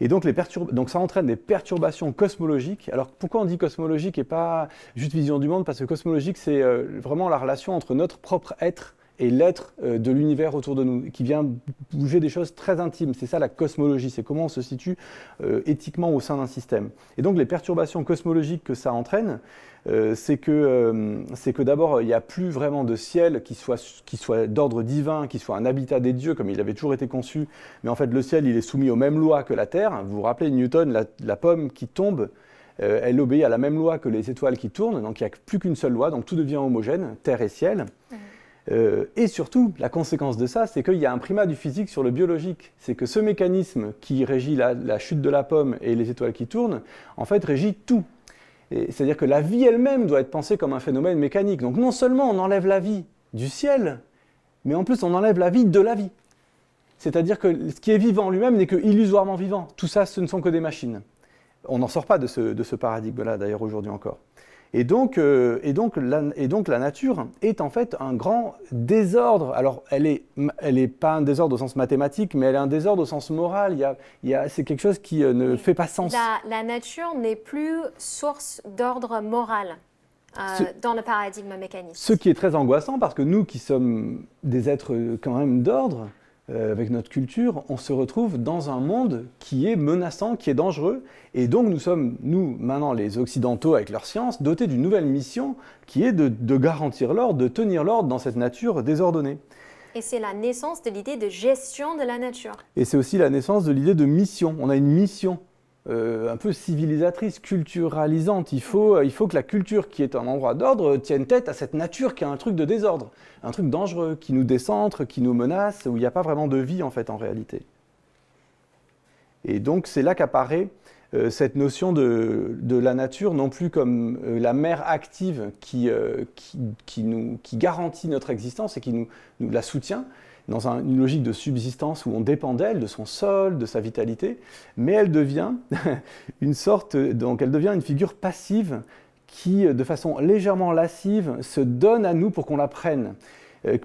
Et donc, donc ça entraîne des perturbations cosmologiques. Alors pourquoi on dit cosmologique et pas juste vision du monde? Parce que cosmologique, c'est vraiment la relation entre notre propre être et l'être de l'univers autour de nous, qui vient bouger des choses très intimes. C'est ça la cosmologie, c'est comment on se situe éthiquement au sein d'un système. Et donc les perturbations cosmologiques que ça entraîne, c'est que d'abord, il n'y a plus vraiment de ciel qui soit d'ordre divin, qui soit un habitat des dieux, comme il avait toujours été conçu. Mais en fait, le ciel, il est soumis aux mêmes lois que la Terre. Vous vous rappelez, Newton, la pomme qui tombe, elle obéit à la même loi que les étoiles qui tournent, donc il n'y a plus qu'une seule loi, donc tout devient homogène, terre et ciel. Et surtout, la conséquence de ça, c'est qu'il y a un primat du physique sur le biologique. C'est que ce mécanisme qui régit la chute de la pomme et les étoiles qui tournent, en fait, régit tout. C'est-à-dire que la vie elle-même doit être pensée comme un phénomène mécanique. Donc non seulement on enlève la vie du ciel, mais en plus on enlève la vie de la vie. C'est-à-dire que ce qui est vivant lui-même n'est que illusoirement vivant. Tout ça, ce ne sont que des machines. On n'en sort pas de ce paradigme-là, d'ailleurs, aujourd'hui encore. Et donc la nature est en fait un grand désordre. Alors, elle est pas un désordre au sens mathématique, mais elle est un désordre au sens moral. C'est quelque chose qui ne fait pas sens. La nature n'est plus source d'ordre moral dans le paradigme mécaniste. Ce qui est très angoissant, parce que nous qui sommes des êtres quand même d'ordre, avec notre culture, on se retrouve dans un monde qui est menaçant, qui est dangereux. Et donc nous sommes, maintenant les Occidentaux avec leur science, dotés d'une nouvelle mission qui est de garantir l'ordre, de tenir l'ordre dans cette nature désordonnée. Et c'est la naissance de l'idée de gestion de la nature. Et c'est aussi la naissance de l'idée de mission. On a une mission un peu civilisatrice, culturalisante. Il faut que la culture, qui est un endroit d'ordre, tienne tête à cette nature qui a un truc de désordre, un truc dangereux, qui nous décentre, qui nous menace, où il n'y a pas vraiment de vie en fait en réalité. Et donc c'est là qu'apparaît cette notion de la nature, non plus comme la mère active qui garantit notre existence et qui nous la soutient, dans une logique de subsistance où on dépend d'elle, de son sol, de sa vitalité, mais elle devient une figure passive qui, de façon légèrement lascive, se donne à nous pour qu'on la prenne,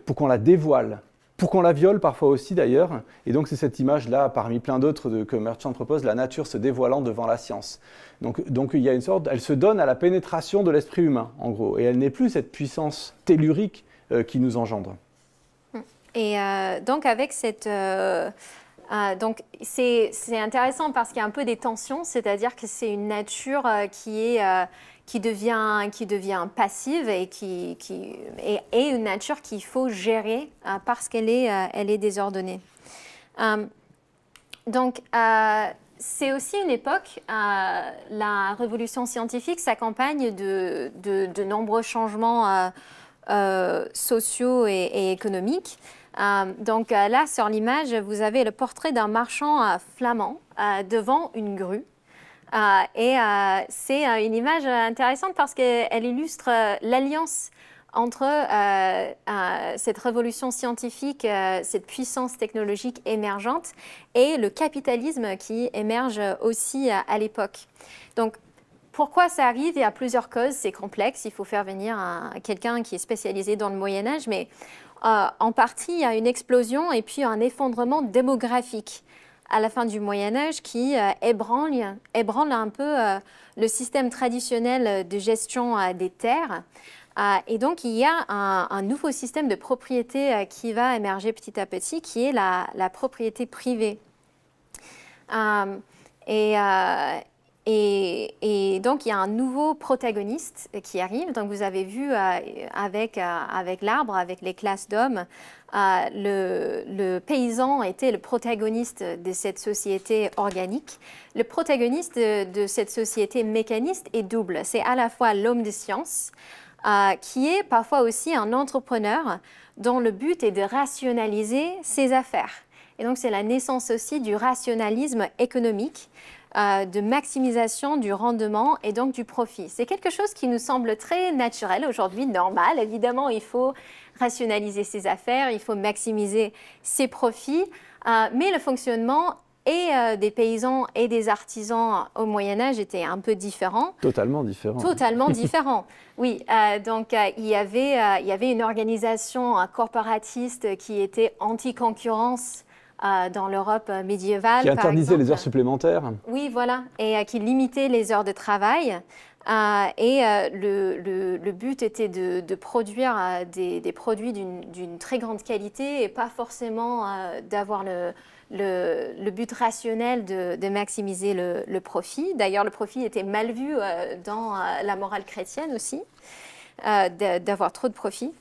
pour qu'on la dévoile, pour qu'on la viole parfois aussi d'ailleurs. Et donc c'est cette image-là, parmi plein d'autres que Merchant propose, la nature se dévoilant devant la science. Donc il y a une sorte, elle se donne à la pénétration de l'esprit humain, en gros, et elle n'est plus cette puissance tellurique qui nous engendre. Et donc avec cette... donc c'est intéressant parce qu'il y a un peu des tensions, c'est-à-dire que c'est une nature qui devient passive et une nature qu'il faut gérer parce qu'elle est désordonnée. Donc c'est aussi une époque, la révolution scientifique s'accompagne de nombreux changements sociaux et économiques. Donc là, sur l'image, vous avez le portrait d'un marchand flamand devant une grue. Et c'est une image intéressante parce qu'elle illustre l'alliance entre cette révolution scientifique, cette puissance technologique émergente et le capitalisme qui émerge aussi à l'époque. Donc, pourquoi ça arrive? Il y a plusieurs causes, c'est complexe, il faut faire venir quelqu'un qui est spécialisé dans le Moyen-Âge, mais en partie, il y a une explosion et puis un effondrement démographique à la fin du Moyen-Âge qui ébranle un peu le système traditionnel de gestion des terres. Et donc, il y a un nouveau système de propriété qui va émerger petit à petit, qui est la propriété privée. Et donc, il y a un nouveau protagoniste qui arrive. Donc, vous avez vu avec l'arbre, avec les classes d'hommes, le paysan était le protagoniste de cette société organique. Le protagoniste de cette société mécaniste est double. C'est à la fois l'homme de science, qui est parfois aussi un entrepreneur dont le but est de rationaliser ses affaires. Et donc, c'est la naissance aussi du rationalisme économique, de maximisation du rendement et donc du profit. C'est quelque chose qui nous semble très naturel aujourd'hui, normal. Évidemment, il faut rationaliser ses affaires, il faut maximiser ses profits, mais le fonctionnement des paysans et des artisans au Moyen-Âge était un peu différent. Totalement différent. Totalement différent, oui. Donc, il y avait une organisation corporatiste qui était anti-concurrence dans l'Europe médiévale. Qui interdisait les heures supplémentaires. Oui, voilà, et qui limitait les heures de travail. Le but était de produire des produits d'une très grande qualité et pas forcément d'avoir le but rationnel de maximiser le profit. D'ailleurs, le profit était mal vu dans la morale chrétienne aussi, d'avoir trop de profit.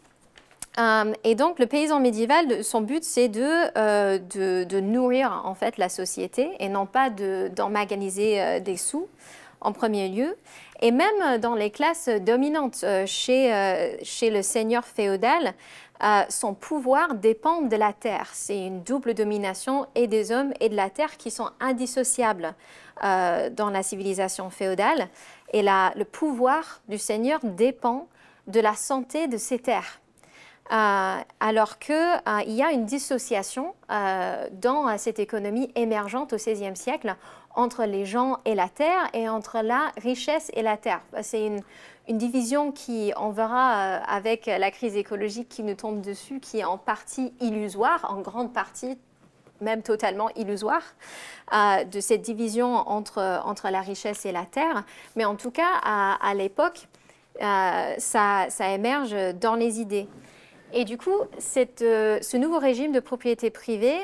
Et donc, le paysan médiéval, son but, c'est de nourrir en fait la société et non pas d'emmaganiser des sous en premier lieu. Et même dans les classes dominantes, chez le seigneur féodal, son pouvoir dépend de la terre. C'est une double domination et des hommes et de la terre qui sont indissociables dans la civilisation féodale. Et le pouvoir du seigneur dépend de la santé de ses terres. Alors qu'il y a une dissociation dans cette économie émergente au XVIe siècle entre les gens et la terre et entre la richesse et la terre. C'est une division qui, on verra avec la crise écologique qui nous tombe dessus, qui est en partie illusoire, en grande partie même totalement illusoire, de cette division entre la richesse et la terre. Mais en tout cas, à l'époque, ça émerge dans les idées. Et du coup, ce nouveau régime de propriété privée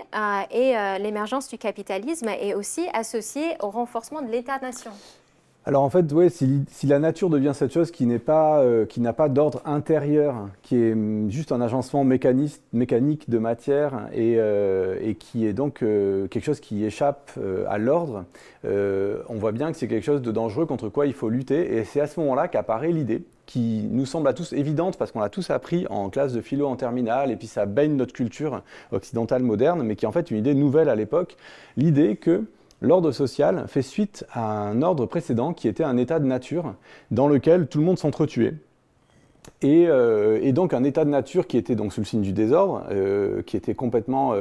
et l'émergence du capitalisme est aussi associé au renforcement de l'État-nation. Alors en fait, ouais, si la nature devient cette chose qui n'a pas d'ordre intérieur, qui est juste un agencement mécanique de matière et qui est donc quelque chose qui échappe à l'ordre, on voit bien que c'est quelque chose de dangereux contre quoi il faut lutter. Et c'est à ce moment-là qu'apparaît l'idée qui nous semble à tous évidente parce qu'on l'a tous appris en classe de philo en terminale et puis ça baigne notre culture occidentale moderne, mais qui est en fait une idée nouvelle à l'époque, l'idée que l'ordre social fait suite à un ordre précédent qui était un état de nature dans lequel tout le monde s'entretuait. Et donc un état de nature qui était donc sous le signe du désordre, qui était complètement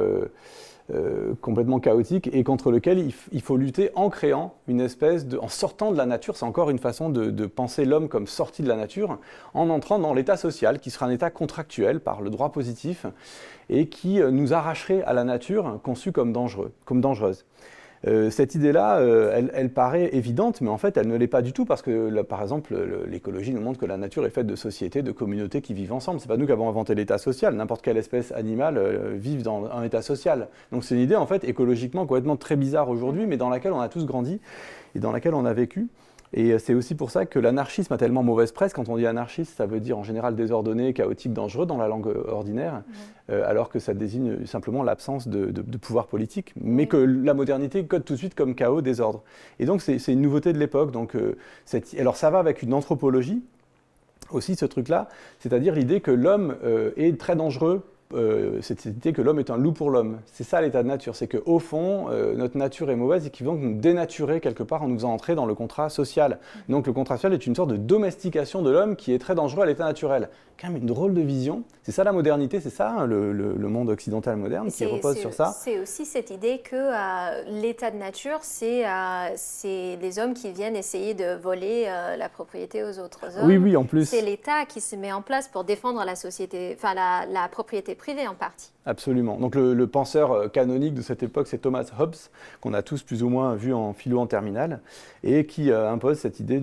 chaotique et contre lequel il faut lutter en créant une espèce en sortant de la nature. C'est encore une façon de penser l'homme comme sorti de la nature, en entrant dans l'état social qui sera un état contractuel par le droit positif et qui nous arracherait à la nature conçue comme dangereuse. Cette idée-là, elle paraît évidente, mais en fait, elle ne l'est pas du tout parce que, par exemple, l'écologie nous montre que la nature est faite de sociétés, de communautés qui vivent ensemble. C'est pas nous qui avons inventé l'état social. N'importe quelle espèce animale vit dans un état social. Donc c'est une idée, en fait, écologiquement complètement très bizarre aujourd'hui, mais dans laquelle on a tous grandi et dans laquelle on a vécu. Et c'est aussi pour ça que l'anarchisme a tellement mauvaise presse. Quand on dit anarchiste, ça veut dire en général désordonné, chaotique, dangereux dans la langue ordinaire, alors que ça désigne simplement l'absence de pouvoir politique, mais que la modernité code tout de suite comme chaos, désordre. Et donc c'est une nouveauté de l'époque. Alors ça va avec une anthropologie aussi, ce truc-là, c'est-à-dire l'idée que l'homme est très dangereux. Cette idée que l'homme est un loup pour l'homme. C'est ça l'état de nature, c'est qu'au fond, notre nature est mauvaise et qu'il faut donc nous dénaturer quelque part en nous faisant entrer dans le contrat social. Donc le contrat social est une sorte de domestication de l'homme qui est très dangereux à l'état naturel. Quand même une drôle de vision. C'est ça la modernité, c'est ça le monde occidental moderne qui repose sur ça. C'est aussi cette idée que l'état de nature, c'est les hommes qui viennent essayer de voler la propriété aux autres hommes. Oui, en plus. C'est l'État qui se met en place pour défendre la société, enfin la propriété privée en partie. Absolument. Donc le penseur canonique de cette époque, c'est Thomas Hobbes, qu'on a tous plus ou moins vu en philo en terminale, et qui impose cette idée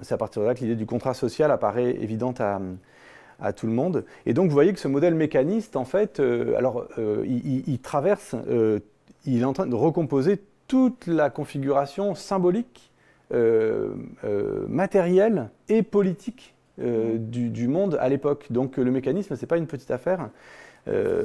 c'est à partir de là que l'idée du contrat social apparaît évidente à tout le monde. Et donc vous voyez que ce modèle mécaniste, en fait, il traverse, il est en train de recomposer toute la configuration symbolique matérielle et politique du monde à l'époque. Donc le mécanisme, ce n'est pas une petite affaire,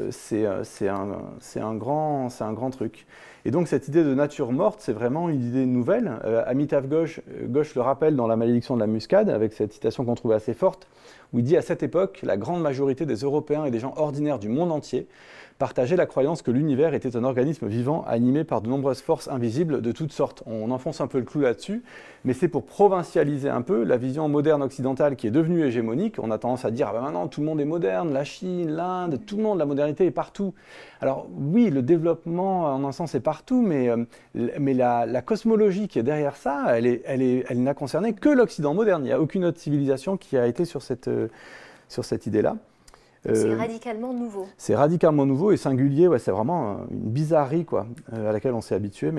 c'est un grand truc. Et donc cette idée de nature morte, c'est vraiment une idée nouvelle. Amitav Ghosh le rappelle dans La malédiction de la muscade, avec cette citation qu'on trouve assez forte, où il dit « À cette époque, la grande majorité des Européens et des gens ordinaires du monde entier partageaient la croyance que l'univers était un organisme vivant animé par de nombreuses forces invisibles de toutes sortes. » On enfonce un peu le clou là-dessus, mais c'est pour provincialiser un peu la vision moderne occidentale qui est devenue hégémonique. On a tendance à dire « Ah ben maintenant, tout le monde est moderne, la Chine, l'Inde, tout le monde, la modernité est partout. » Alors oui, le développement, en un sens, est partout, mais la cosmologie qui est derrière ça, elle n'a concerné que l'Occident moderne. Il n'y a aucune autre civilisation qui a été sur cette idée-là. C'est radicalement nouveau. C'est radicalement nouveau et singulier, ouais, c'est vraiment une bizarrerie quoi, à laquelle on s'est habitué.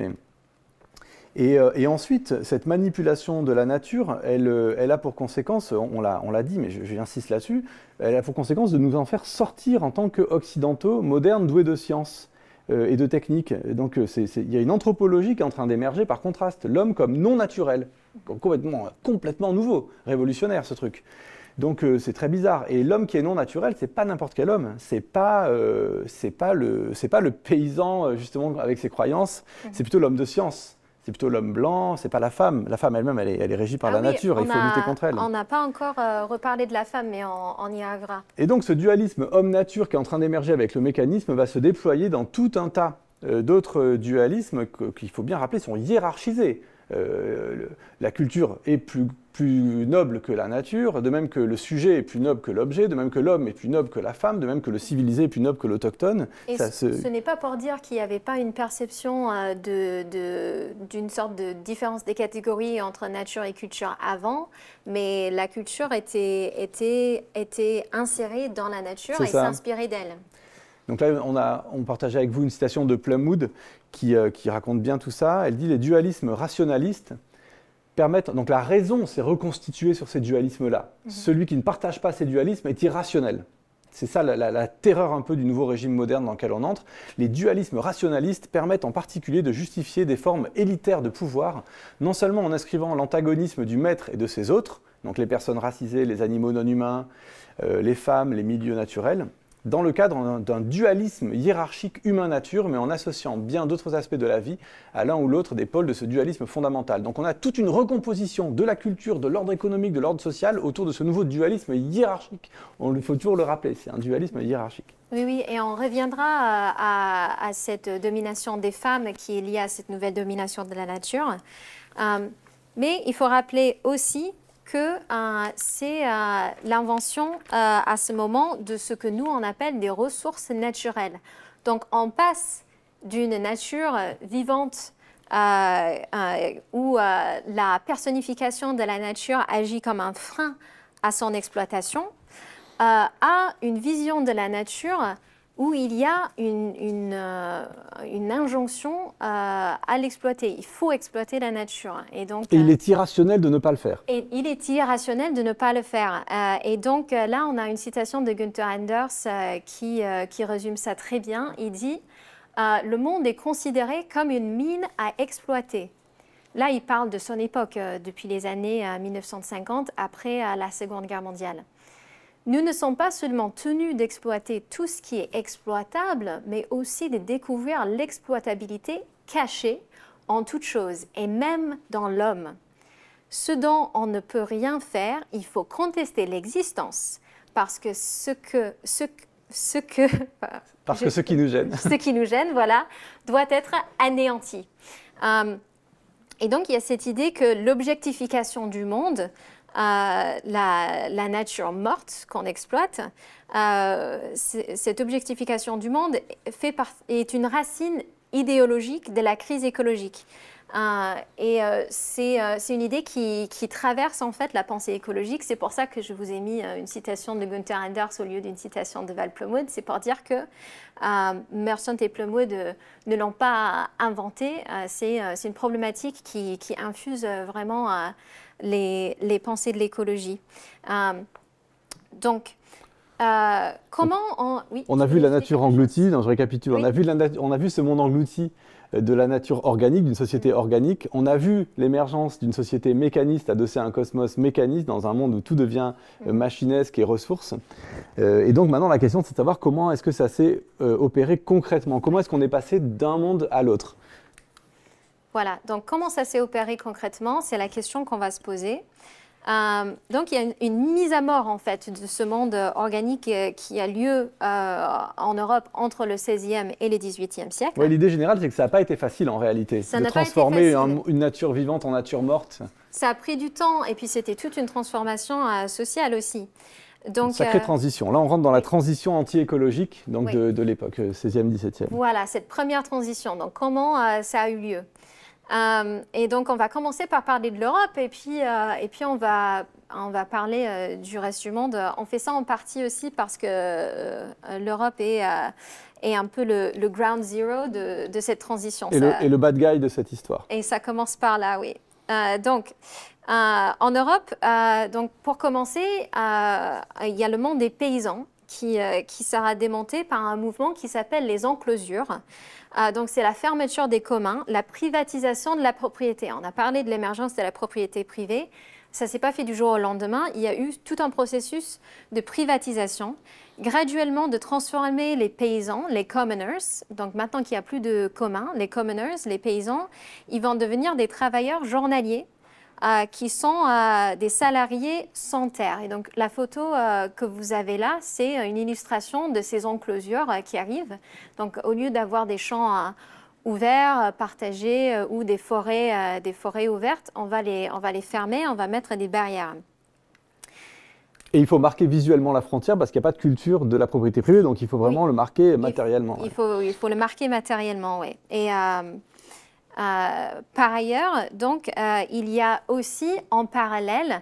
Et ensuite, cette manipulation de la nature, elle a pour conséquence, on l'a dit, mais j'insiste là-dessus, elle a pour conséquence de nous en faire sortir en tant qu'occidentaux, modernes, doués de science et de technique. Donc il y a une anthropologie qui est en train d'émerger par contraste, l'homme comme non naturel, complètement nouveau, révolutionnaire ce truc. Donc c'est très bizarre. Et l'homme qui est non naturel, c'est pas n'importe quel homme. C'est pas le paysan justement avec ses croyances. C'est plutôt l'homme de science. C'est plutôt l'homme blanc. C'est pas la femme. La femme elle-même, elle est régie par la nature. Il faut lutter contre elle. On n'a pas encore reparlé de la femme, mais on y arrivera. Et donc ce dualisme homme-nature qui est en train d'émerger avec le mécanisme va se déployer dans tout un tas d'autres dualismes qu'il faut bien rappeler sont hiérarchisés. La culture est plus noble que la nature, de même que le sujet est plus noble que l'objet, de même que l'homme est plus noble que la femme, de même que le civilisé est plus noble que l'autochtone. Et ce n'est pas pour dire qu'il n'y avait pas une perception d'une sorte de différence des catégories entre nature et culture avant, mais la culture était insérée dans la nature et s'inspirait d'elle. Donc là, on partageait avec vous une citation de Plumwood qui raconte bien tout ça. Elle dit « Les dualismes rationalistes permettent… » Donc la raison s'est reconstituée sur ces dualismes-là. Celui qui ne partage pas ces dualismes est irrationnel. C'est ça la terreur un peu du nouveau régime moderne dans lequel on entre. Les dualismes rationalistes permettent en particulier de justifier des formes élitaires de pouvoir, non seulement en inscrivant l'antagonisme du maître et de ses autres, donc les personnes racisées, les animaux non humains, les femmes, les milieux naturels, dans le cadre d'un dualisme hiérarchique humain-nature, mais en associant bien d'autres aspects de la vie à l'un ou l'autre des pôles de ce dualisme fondamental. Donc on a toute une recomposition de la culture, de l'ordre économique, de l'ordre social autour de ce nouveau dualisme hiérarchique. Il faut toujours le rappeler, c'est un dualisme hiérarchique. Oui, et on reviendra à cette domination des femmes qui est liée à cette nouvelle domination de la nature. Mais il faut rappeler aussi que c'est l'invention à ce moment de ce que nous on appelle des ressources naturelles. Donc on passe d'une nature vivante où la personnification de la nature agit comme un frein à son exploitation à une vision de la nature où il y a une injonction à l'exploiter. Il faut exploiter la nature. Et il est irrationnel de ne pas le faire. Et il est irrationnel de ne pas le faire. Et donc là, on a une citation de Günther Anders qui résume ça très bien. Il dit « Le monde est considéré comme une mine à exploiter ». Là, il parle de son époque, depuis les années 1950, après la Seconde Guerre mondiale. Nous ne sommes pas seulement tenus d'exploiter tout ce qui est exploitable, mais aussi de découvrir l'exploitabilité cachée en toute chose, et même dans l'homme. Ce dont on ne peut rien faire, il faut contester l'existence, parce que ce qui nous gêne, voilà, doit être anéanti. Et donc, il y a cette idée que l'objectification du monde, la nature morte qu'on exploite, cette objectification du monde est une racine idéologique de la crise écologique. C'est une idée qui traverse en fait la pensée écologique. C'est pour ça que je vous ai mis une citation de Günther Anders au lieu d'une citation de Val Plumwood. C'est pour dire que Merchant et Plumwood ne l'ont pas inventé. C'est une problématique qui infuse vraiment les pensées de l'écologie. Donc, comment on a vu la nature engloutie, non, je récapitule, on a vu ce monde englouti de la nature organique, d'une société organique. On a vu l'émergence d'une société mécaniste adossée à un cosmos mécaniste dans un monde où tout devient machinesque et ressources. Et donc maintenant, la question, c'est de savoir comment est-ce que ça s'est opéré concrètement. Comment est-ce qu'on est passé d'un monde à l'autre? Voilà, donc comment ça s'est opéré concrètement? C'est la question qu'on va se poser. Donc il y a une mise à mort en fait de ce monde organique qui a lieu en Europe entre le XVIe et le XVIIIe siècle. Ouais, l'idée générale, c'est que ça n'a pas été facile en réalité, de transformer une nature vivante en nature morte. Ça a pris du temps et puis c'était toute une transformation sociale aussi. Donc, une sacrée transition. Là, on rentre dans la transition anti-écologique donc de l'époque, 16e, 17e. Voilà, cette première transition. Donc comment ça a eu lieu? Et donc, on va commencer par parler de l'Europe et puis on va parler du reste du monde. On fait ça en partie aussi parce que l'Europe est un peu le ground zero de cette transition. Et le bad guy de cette histoire. Et ça commence par là, oui. Donc, en Europe, donc pour commencer, il y a le monde des paysans qui sera démonté par un mouvement qui s'appelle les enclosures. Donc, c'est la fermeture des communs, la privatisation de la propriété. On a parlé de l'émergence de la propriété privée. Ça ne s'est pas fait du jour au lendemain. Il y a eu tout un processus de privatisation, graduellement de transformer les paysans, les commoners. Donc, maintenant qu'il n'y a plus de communs, les commoners, les paysans, ils vont devenir des travailleurs journaliers qui sont des salariés sans terre. Et donc, la photo que vous avez là, c'est une illustration de ces enclosures qui arrivent. Donc, au lieu d'avoir des champs ouverts, partagés ou des forêts ouvertes, on va les fermer, on va mettre des barrières. Et il faut marquer visuellement la frontière parce qu'il n'y a pas de culture de la propriété privée, donc il faut vraiment le marquer matériellement. Il faut le marquer matériellement, oui. Et par ailleurs, donc, il y a aussi en parallèle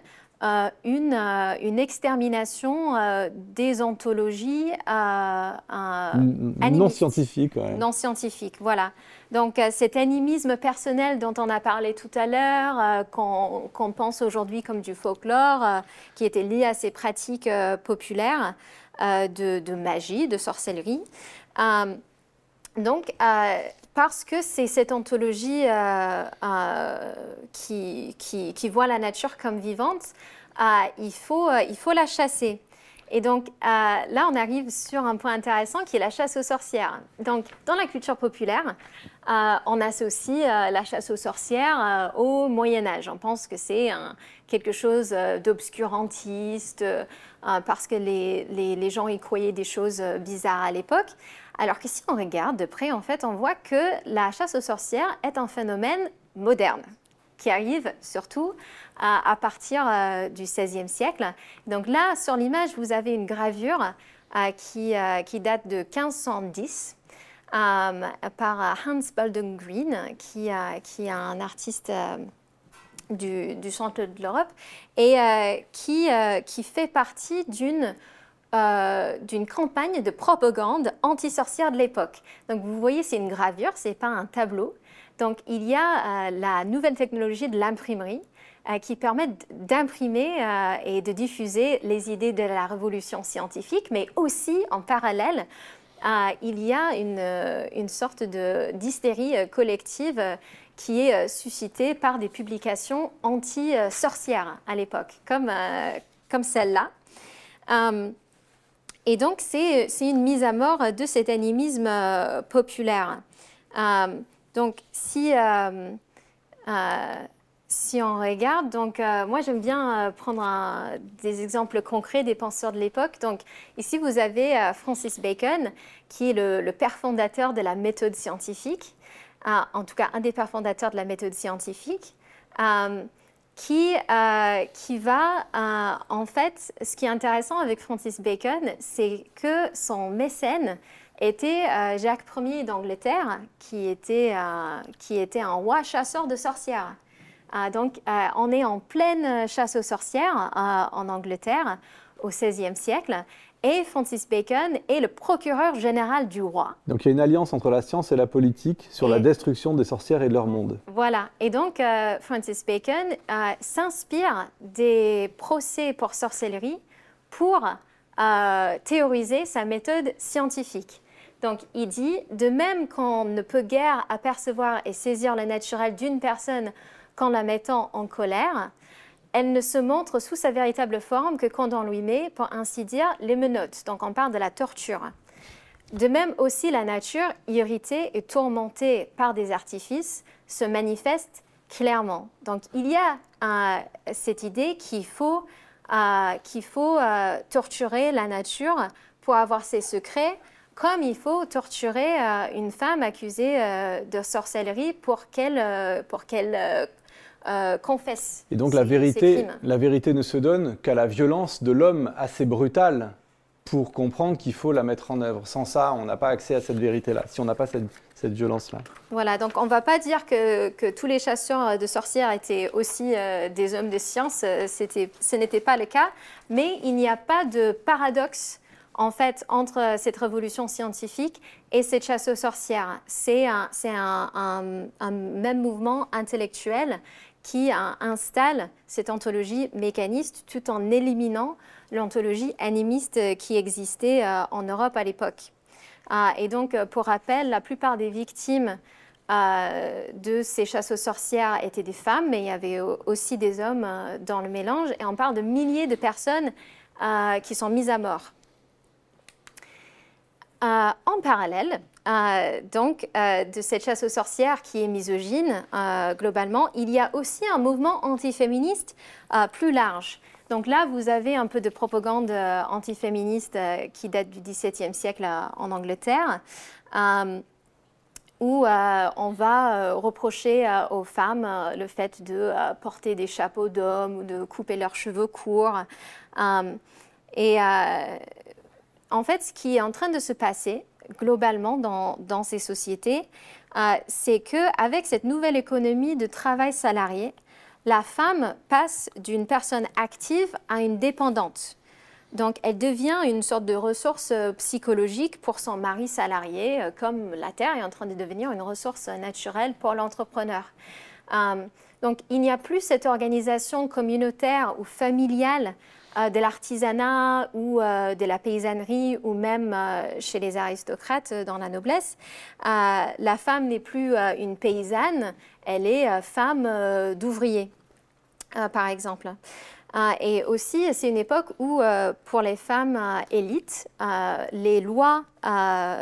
une extermination des ontologies non scientifiques. Ouais. Non scientifiques, voilà. Donc, cet animisme personnel dont on a parlé tout à l'heure, qu'on pense aujourd'hui comme du folklore, qui était lié à ces pratiques populaires de magie, de sorcellerie. Donc, parce que c'est cette ontologie qui voit la nature comme vivante, il faut la chasser. Et donc, là, on arrive sur un point intéressant qui est la chasse aux sorcières. Donc, dans la culture populaire, on associe la chasse aux sorcières au Moyen-Âge. On pense que c'est quelque chose d'obscurantiste, parce que les gens y croyaient des choses bizarres à l'époque. Alors que si on regarde de près, en fait, on voit que la chasse aux sorcières est un phénomène moderne qui arrive surtout à partir du XVIe siècle. Donc là, sur l'image, vous avez une gravure qui date de 1510 par Hans Baldung Green, qui est un artiste du centre de l'Europe et qui fait partie d'une campagne de propagande anti-sorcière de l'époque. Donc vous voyez, c'est une gravure, ce n'est pas un tableau. Donc il y a la nouvelle technologie de l'imprimerie qui permet d'imprimer et de diffuser les idées de la révolution scientifique, mais aussi en parallèle, il y a une sorte d'hystérie collective qui est suscitée par des publications anti-sorcières à l'époque, comme celle-là. Et donc, c'est une mise à mort de cet animisme populaire. Donc, si on regarde, donc, moi, j'aime bien prendre des exemples concrets des penseurs de l'époque. Donc, ici, vous avez Francis Bacon, qui est le père fondateur de la méthode scientifique, en tout cas, un des pères fondateurs de la méthode scientifique. Qui va, en fait, ce qui est intéressant avec Francis Bacon, c'est que son mécène était Jacques Ier d'Angleterre, qui était un roi chasseur de sorcières. Donc, on est en pleine chasse aux sorcières en Angleterre au XVIe siècle. Et Francis Bacon est le procureur général du roi. Donc il y a une alliance entre la science et la politique sur la destruction des sorcières et de leur monde. Voilà. Et donc Francis Bacon s'inspire des procès pour sorcellerie pour théoriser sa méthode scientifique. Donc, il dit, de même qu'on ne peut guère apercevoir et saisir le naturel d'une personne qu'en la mettant en colère, elle ne se montre sous sa véritable forme que quand on lui met, pour ainsi dire, les menottes. Donc, on parle de la torture. De même aussi, la nature, irritée et tourmentée par des artifices, se manifeste clairement. Donc, il y a cette idée qu'il faut torturer la nature pour avoir ses secrets, comme il faut torturer une femme accusée de sorcellerie pour qu'elle confesse. Et donc ses crimes. la vérité ne se donne qu'à la violence de l'homme assez brutale pour comprendre qu'il faut la mettre en œuvre. Sans ça, on n'a pas accès à cette vérité-là, si on n'a pas cette violence-là. Voilà, donc on ne va pas dire que tous les chasseurs de sorcières étaient aussi des hommes de science, ce n'était pas le cas, mais il n'y a pas de paradoxe en fait entre cette révolution scientifique et cette chasse aux sorcières. C'est un même mouvement intellectuel qui installe cette ontologie mécaniste tout en éliminant l'ontologie animiste qui existait en Europe à l'époque. Et donc, pour rappel, la plupart des victimes de ces chasses aux sorcières étaient des femmes, mais il y avait aussi des hommes dans le mélange. Et on parle de milliers de personnes qui sont mises à mort. En parallèle, de cette chasse aux sorcières qui est misogyne, globalement, il y a aussi un mouvement antiféministe plus large. Donc là, vous avez un peu de propagande antiféministe qui date du XVIIe siècle en Angleterre, où on va reprocher aux femmes le fait de porter des chapeaux d'hommes ou de couper leurs cheveux courts. En fait, ce qui est en train de se passer globalement dans ces sociétés, c'est qu'avec cette nouvelle économie de travail salarié, la femme passe d'une personne active à une dépendante. Donc, elle devient une sorte de ressource psychologique pour son mari salarié, comme la terre est en train de devenir une ressource naturelle pour l'entrepreneur. Donc, il n'y a plus cette organisation communautaire ou familiale de l'artisanat ou de la paysannerie ou même chez les aristocrates dans la noblesse. La femme n'est plus une paysanne, elle est femme d'ouvrier, par exemple. Et aussi, c'est une époque où, pour les femmes élites, les lois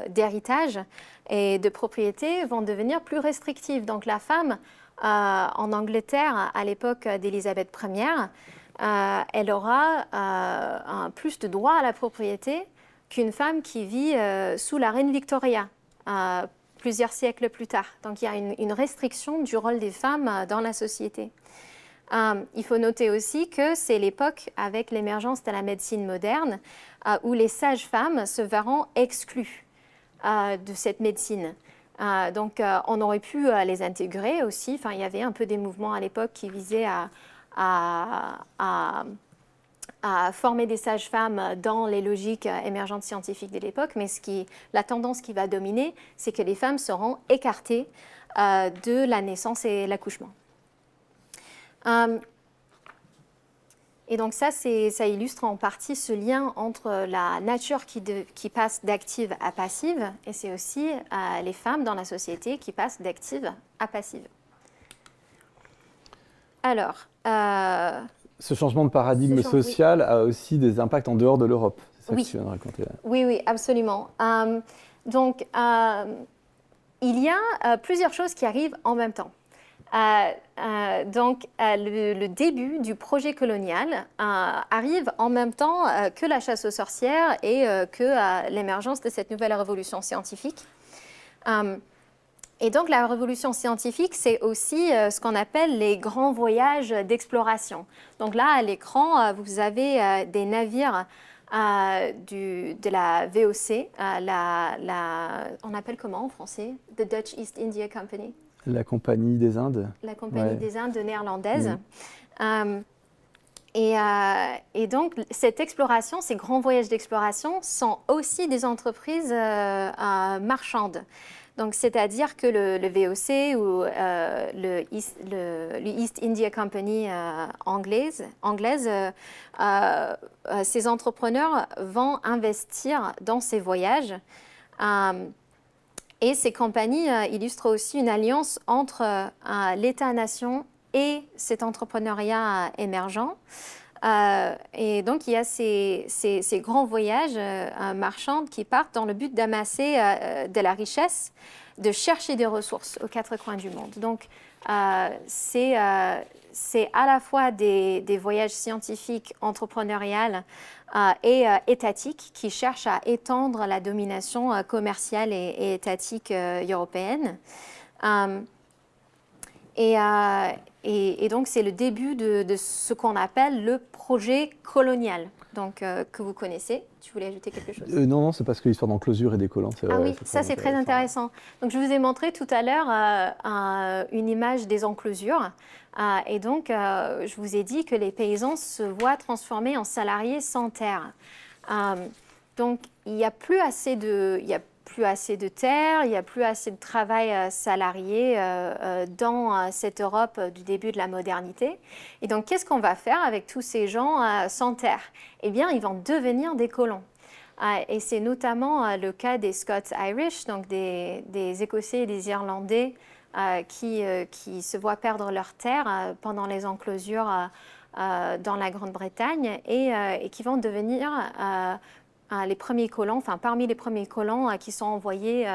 d'héritage et de propriété vont devenir plus restrictives. Donc la femme, en Angleterre, à l'époque d'Élisabeth Ier, elle aura plus de droits à la propriété qu'une femme qui vit sous la reine Victoria, plusieurs siècles plus tard. Donc il y a une restriction du rôle des femmes dans la société. Il faut noter aussi que c'est l'époque avec l'émergence de la médecine moderne où les sages-femmes se verront exclues de cette médecine. Donc on aurait pu les intégrer aussi. Enfin, il y avait un peu des mouvements à l'époque qui visaient à former des sages-femmes dans les logiques émergentes scientifiques de l'époque, mais la tendance qui va dominer, c'est que les femmes seront écartées de la naissance et l'accouchement. Et donc ça illustre en partie ce lien entre la nature qui passe d'active à passive, et c'est aussi les femmes dans la société qui passent d'active à passive. Alors, ce changement de paradigme social a aussi des impacts en dehors de l'Europe. C'est ça que tu viens de raconter là. Oui, absolument. Donc, il y a plusieurs choses qui arrivent en même temps. Le début du projet colonial arrive en même temps que la chasse aux sorcières et que l'émergence de cette nouvelle révolution scientifique. Et donc la révolution scientifique, c'est aussi ce qu'on appelle les grands voyages d'exploration. Donc là, à l'écran, vous avez des navires de la VOC, on appelle comment en français? The Dutch East India Company. La Compagnie des Indes. La Compagnie des Indes néerlandaise. Et donc, cette exploration, ces grands voyages d'exploration sont aussi des entreprises marchandes. Donc, c'est-à-dire que le VOC ou le East India Company anglaise, ces entrepreneurs vont investir dans ces voyages Et ces compagnies illustrent aussi une alliance entre l'État-nation et cet entrepreneuriat émergent. Et donc, il y a ces grands voyages marchands qui partent dans le but d'amasser de la richesse, de chercher des ressources aux quatre coins du monde. Donc, c'est à la fois des voyages scientifiques, entrepreneuriales et étatiques qui cherchent à étendre la domination commerciale et étatique européenne. Et donc, c'est le début de ce qu'on appelle le projet colonial, donc, que vous connaissez. Tu voulais ajouter quelque chose? Non, c'est parce que l'histoire d'enclosure et des collants, c'est oui, ça c'est très intéressant. Donc, je vous ai montré tout à l'heure une image des enclosures. Et donc, je vous ai dit que les paysans se voient transformés en salariés sans terre. Donc, il n'y a plus assez de terre, il n'y a plus assez de travail salarié dans cette Europe du début de la modernité. Et donc, qu'est-ce qu'on va faire avec tous ces gens sans terre? Eh bien, ils vont devenir des colons. Et c'est notamment le cas des Scots-Irish, donc des Écossais et des Irlandais qui se voient perdre leur terre pendant les enclosures dans la Grande-Bretagne et qui vont devenir les premiers colons, enfin parmi les premiers colons qui sont envoyés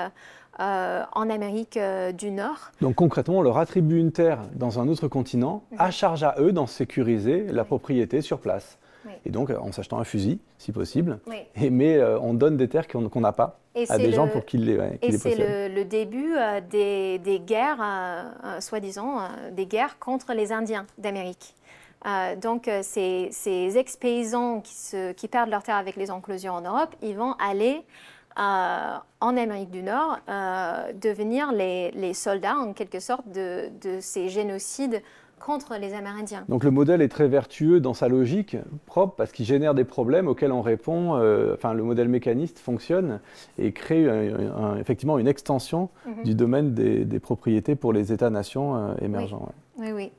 en Amérique du Nord. Donc concrètement, on leur attribue une terre dans un autre continent, à charge à eux d'en sécuriser la propriété sur place. Et donc en s'achetant un fusil, si possible, mais on donne des terres qu'on n'a pas à des gens pour qu'ils les possèdent. Et c'est le début des guerres, soi-disant, des guerres contre les Indiens d'Amérique. Donc, ces ex-paysans qui perdent leur terre avec les enclosures en Europe, ils vont aller en Amérique du Nord devenir les soldats, en quelque sorte, de ces génocides contre les Amérindiens. Donc le modèle est très vertueux dans sa logique propre parce qu'il génère des problèmes auxquels on répond. Enfin, le modèle mécaniste fonctionne et crée effectivement une extension du domaine des propriétés pour les États-nations émergents. Oui.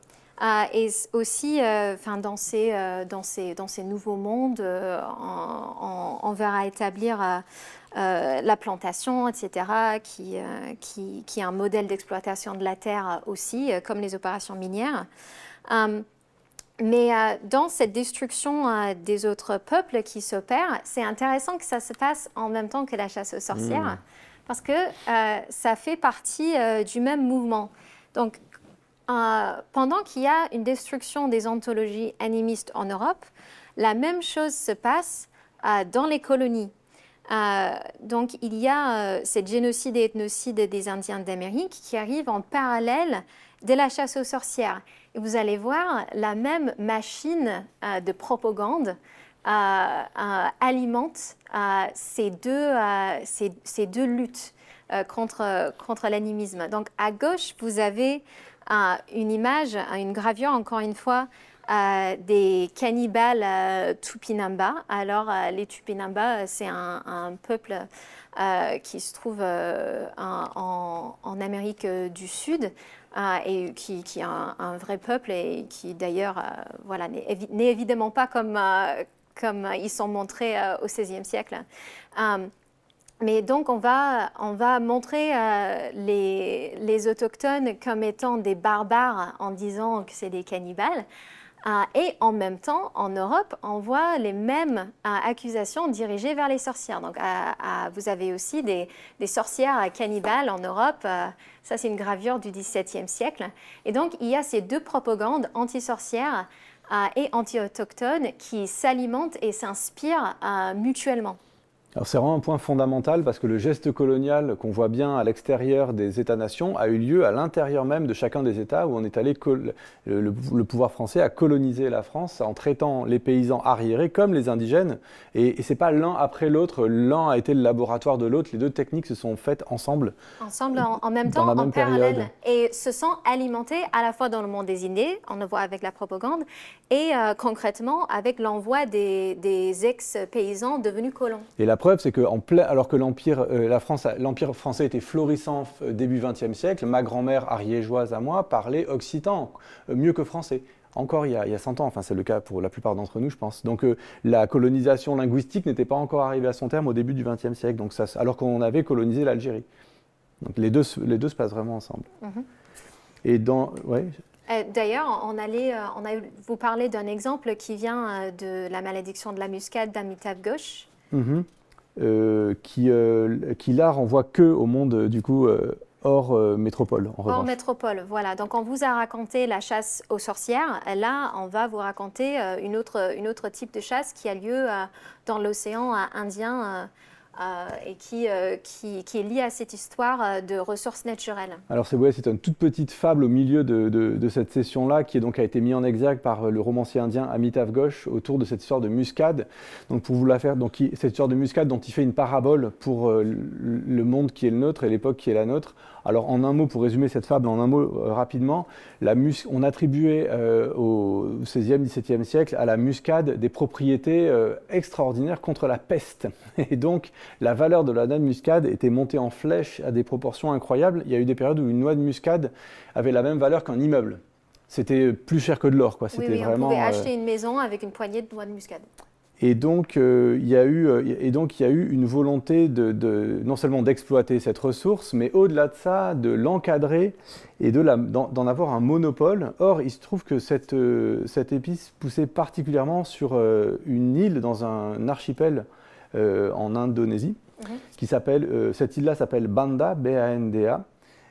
Et aussi, dans ces nouveaux mondes, on verra établir la plantation, etc., qui est un modèle d'exploitation de la terre aussi, comme les opérations minières. Mais dans cette destruction des autres peuples qui s'opère, c'est intéressant que ça se passe en même temps que la chasse aux sorcières, parce que ça fait partie du même mouvement. Donc, pendant qu'il y a une destruction des ontologies animistes en Europe, la même chose se passe dans les colonies. Donc, il y a cette génocide et ethnocide des Indiens d'Amérique qui arrive en parallèle de la chasse aux sorcières. Et vous allez voir, la même machine de propagande alimente ces deux luttes contre l'animisme. Donc, à gauche, vous avez une image, une gravure, encore une fois, des cannibales Tupinamba. Alors, les Tupinamba, c'est un peuple qui se trouve en Amérique du Sud et qui est un vrai peuple et qui, d'ailleurs, n'est évidemment pas comme ils sont montrés au XVIe siècle. Mais donc, on va montrer les autochtones comme étant des barbares en disant que c'est des cannibales. Et en même temps, en Europe, on voit les mêmes accusations dirigées vers les sorcières. Donc, vous avez aussi des sorcières cannibales en Europe. Ça, c'est une gravure du XVIIe siècle. Et donc, il y a ces deux propagandes anti-sorcières et anti-autochtones qui s'alimentent et s'inspirent mutuellement. Alors c'est vraiment un point fondamental parce que le geste colonial qu'on voit bien à l'extérieur des États-nations a eu lieu à l'intérieur même de chacun des États où on est allé, le pouvoir français a colonisé la France en traitant les paysans arriérés comme les indigènes. Et ce n'est pas l'un après l'autre, l'un a été le laboratoire de l'autre, les deux techniques se sont faites ensemble. Ensemble, en même temps, en parallèle. Et se sont alimentés à la fois dans le monde des idées, on le voit avec la propagande, et concrètement avec l'envoi des ex-paysans devenus colons. Et la preuve, c'est que alors que l'Empire français était florissant début XXe siècle, ma grand-mère ariégeoise à moi parlait occitan, mieux que français. encore il y a 100 ans. Enfin, c'est le cas pour la plupart d'entre nous, je pense. Donc, la colonisation linguistique n'était pas encore arrivée à son terme au début du XXe siècle, donc ça, alors qu'on avait colonisé l'Algérie. Donc, les deux se passent vraiment ensemble. Et ouais. D'ailleurs, vous parlez d'un exemple qui vient de la malédiction de la muscade d'Amitav Ghosh. Qui là renvoie que au monde du coup hors métropole en revanche. Hors métropole, voilà. Donc on vous a raconté la chasse aux sorcières. Là, on va vous raconter une autre type de chasse qui a lieu dans l'océan Indien et qui est liée à cette histoire de ressources naturelles. Alors c'est une toute petite fable au milieu de cette session-là qui a été mise en exergue par le romancier indien Amitav Ghosh autour de cette histoire de muscade. Donc pour vous la faire, cette histoire de muscade dont il fait une parabole pour le monde qui est le nôtre et l'époque qui est la nôtre. Alors en un mot, pour résumer cette fable en un mot rapidement, on attribuait au XVIe, XVIIe siècle à la muscade des propriétés extraordinaires contre la peste. Et donc la valeur de la noix de muscade était montée en flèche à des proportions incroyables. Il y a eu des périodes où une noix de muscade avait la même valeur qu'un immeuble. C'était plus cher que de l'or, quoi. Oui, vraiment, on pouvait acheter une maison avec une poignée de noix de muscade. Et donc, il y a eu une volonté non seulement d'exploiter cette ressource, mais au-delà de ça, de l'encadrer et d'en avoir un monopole. Or, il se trouve que cette épice poussait particulièrement sur une île dans un archipel en Indonésie, cette île-là s'appelle Banda, B-A-N-D-A.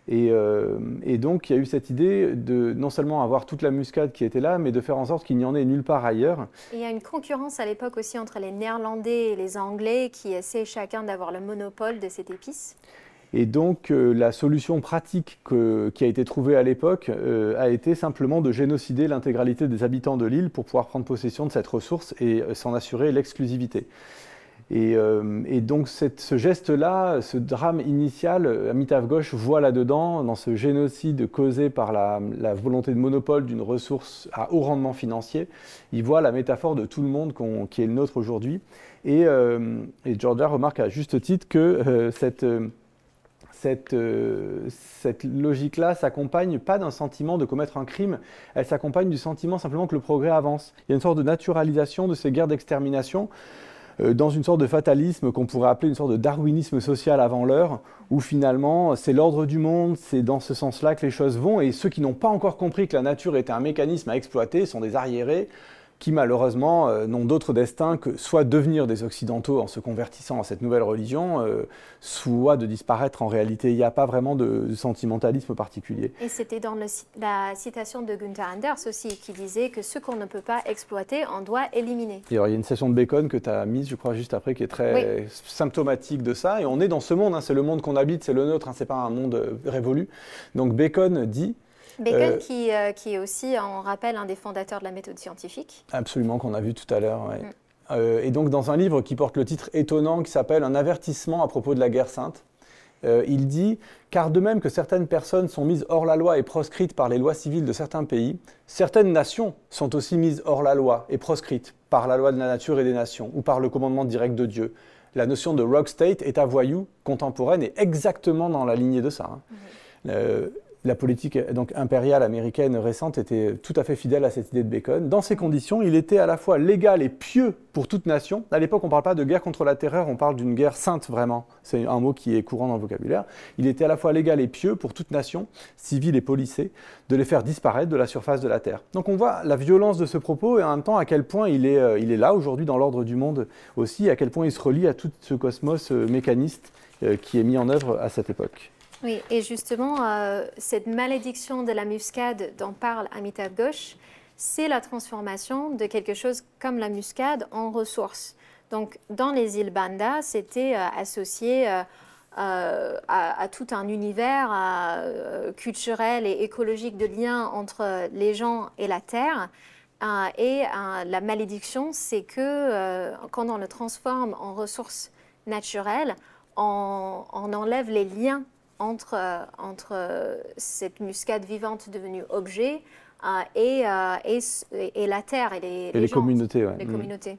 Et donc, il y a eu cette idée de non seulement avoir toute la muscade qui était là, mais de faire en sorte qu'il n'y en ait nulle part ailleurs. Et il y a une concurrence à l'époque aussi entre les Néerlandais et les Anglais qui essaient chacun d'avoir le monopole de cette épice. Et donc, la solution pratique qui a été trouvée à l'époque a été simplement de génocider l'intégralité des habitants de l'île pour pouvoir prendre possession de cette ressource et s'en assurer l'exclusivité. Et donc ce geste-là, ce drame initial, Amitav Ghosh voit là-dedans, dans ce génocide causé par la volonté de monopole d'une ressource à haut rendement financier, il voit la métaphore de tout le monde qui est le nôtre aujourd'hui. Et Georgia remarque à juste titre que cette logique-là s'accompagne pas d'un sentiment de commettre un crime, elle s'accompagne du sentiment simplement que le progrès avance. Il y a une sorte de naturalisation de ces guerres d'extermination, dans une sorte de fatalisme qu'on pourrait appeler une sorte de darwinisme social avant l'heure, où finalement c'est l'ordre du monde, c'est dans ce sens-là que les choses vont, et ceux qui n'ont pas encore compris que la nature était un mécanisme à exploiter sont des arriérés qui malheureusement n'ont d'autre destin que soit devenir des occidentaux en se convertissant à cette nouvelle religion, soit de disparaître en réalité. Il n'y a pas vraiment de sentimentalisme particulier. Et c'était dans la citation de Gunther Anders aussi, qui disait que ce qu'on ne peut pas exploiter, on doit éliminer. Et alors, il y a une citation de Bacon que tu as mise, je crois, juste après, qui est très symptomatique de ça. Et on est dans ce monde, c'est le monde qu'on habite, c'est le nôtre, ce n'est pas un monde révolu. Donc Bacon dit... Bacon qui est aussi, on rappelle, un des fondateurs de la méthode scientifique. Absolument, qu'on a vu tout à l'heure. Et donc dans un livre qui porte le titre étonnant, qui s'appelle « Un avertissement à propos de la guerre sainte », il dit « Car de même que certaines personnes sont mises hors la loi et proscrites par les lois civiles de certains pays, certaines nations sont aussi mises hors la loi et proscrites par la loi de la nature et des nations, ou par le commandement direct de Dieu. La notion de rogue state, état voyou, contemporaine, est exactement dans la lignée de ça. La politique donc impériale américaine récente était tout à fait fidèle à cette idée de Bacon. Dans ces conditions, il était à la fois légal et pieux pour toute nation. À l'époque, on ne parle pas de guerre contre la terreur, on parle d'une guerre sainte, vraiment. C'est un mot qui est courant dans le vocabulaire. Il était à la fois légal et pieux pour toute nation, civile et policée, de les faire disparaître de la surface de la Terre. Donc on voit la violence de ce propos et en même temps à quel point il est là aujourd'hui dans l'ordre du monde aussi, à quel point il se relie à tout ce cosmos mécaniste qui est mis en œuvre à cette époque. Oui, et justement, cette malédiction de la muscade dont parle Amitav Ghosh, c'est la transformation de quelque chose comme la muscade en ressource. Donc, dans les îles Banda, c'était associé à tout un univers culturel et écologique de lien entre les gens et la terre. La malédiction, c'est que quand on le transforme en ressource naturelle, on enlève les liens entre cette muscade vivante devenue objet et la terre et les gens, communautés. Ouais. Les communautés.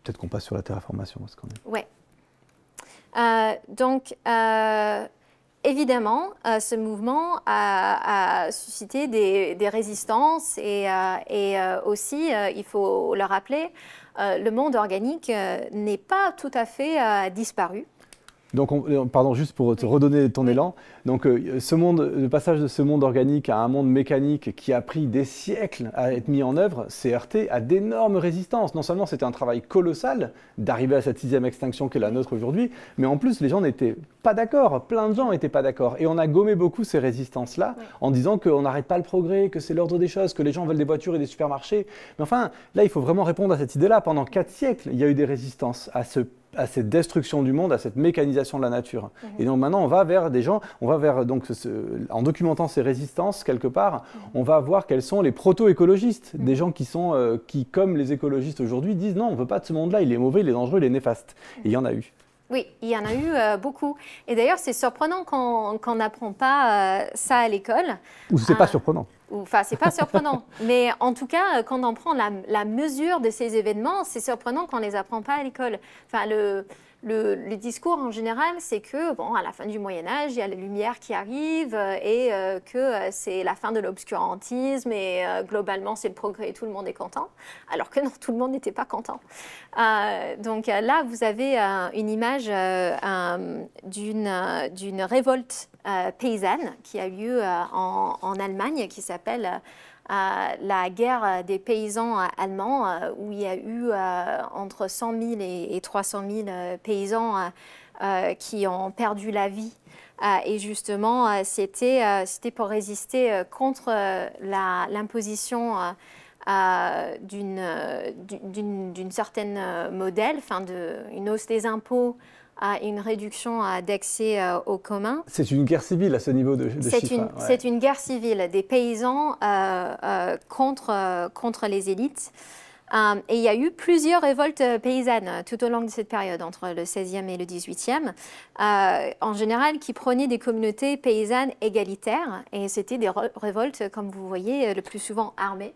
Peut-être qu'on passe sur la terraformation. Oui. Donc, évidemment, ce mouvement a suscité des résistances et aussi, il faut le rappeler, le monde organique n'est pas tout à fait disparu. Donc, pardon, juste pour te redonner ton élan, donc le passage de ce monde organique à un monde mécanique qui a pris des siècles à être mis en œuvre, s'est heurté à d'énormes résistances. Non seulement c'était un travail colossal d'arriver à cette 6e extinction qui est la nôtre aujourd'hui, mais en plus les gens n'étaient pas d'accord, plein de gens n'étaient pas d'accord. Et on a gommé beaucoup ces résistances-là en disant qu'on n'arrête pas le progrès, que c'est l'ordre des choses, que les gens veulent des voitures et des supermarchés. Mais enfin, là il faut vraiment répondre à cette idée-là. Pendant 4 siècles, il y a eu des résistances à cette destruction du monde, à cette mécanisation de la nature. Et donc maintenant, on va vers des gens, on va vers, donc, en documentant ces résistances quelque part, on va voir quels sont les proto-écologistes, des gens qui, comme les écologistes aujourd'hui, disent non, on ne veut pas de ce monde-là, il est mauvais, il est dangereux, il est néfaste. Et il y en a eu. Oui, il y en a eu beaucoup. Et d'ailleurs, c'est surprenant qu'on n'apprend pas ça à l'école. Ou c'est pas surprenant. Enfin, c'est pas surprenant. Mais en tout cas, quand on prend la mesure de ces événements, c'est surprenant qu'on ne les apprend pas à l'école. Enfin, le discours en général, c'est que, bon, à la fin du Moyen-Âge, il y a la lumière qui arrive et que c'est la fin de l'obscurantisme et globalement, c'est le progrès et tout le monde est content. Alors que non, tout le monde n'était pas content. Donc là, vous avez une image d'une révolte paysanne qui a eu lieu en Allemagne, qui s'appelle la guerre des paysans allemands, où il y a eu entre 100 000 et 300 000 paysans qui ont perdu la vie. Et justement, c'était pour résister contre l'imposition d'une certaine modèle, une hausse des impôts, une réduction d'accès aux communs. C'est une guerre civile à ce niveau de chiffres. C'est une guerre civile des paysans contre les élites. Et il y a eu plusieurs révoltes paysannes tout au long de cette période, entre le 16e et le 18e, en général qui prônaient des communautés paysannes égalitaires. Et c'était des révoltes, comme vous voyez, le plus souvent armées.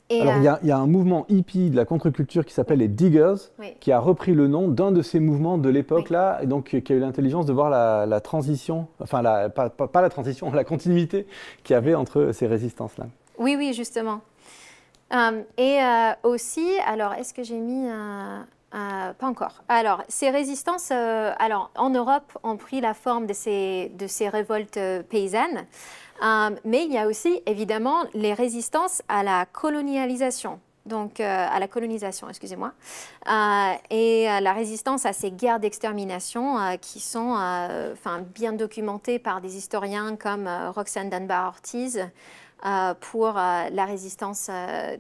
Alors, il y a un mouvement hippie de la contre-culture qui s'appelle les Diggers, qui a repris le nom d'un de ces mouvements de l'époque-là, et donc qui a eu l'intelligence de voir la transition, enfin, pas la transition, la continuité qu'il y avait entre ces résistances-là. Oui, oui, justement. Et aussi, alors, est-ce que j'ai mis... pas encore. Alors, ces résistances, en Europe, ont pris la forme de ces révoltes paysannes. Mais il y a aussi, évidemment, les résistances à la colonialisation. Donc, à la colonisation, excusez-moi. Et la résistance à ces guerres d'extermination qui sont bien documentées par des historiens comme Roxanne Dunbar-Ortiz, pour la résistance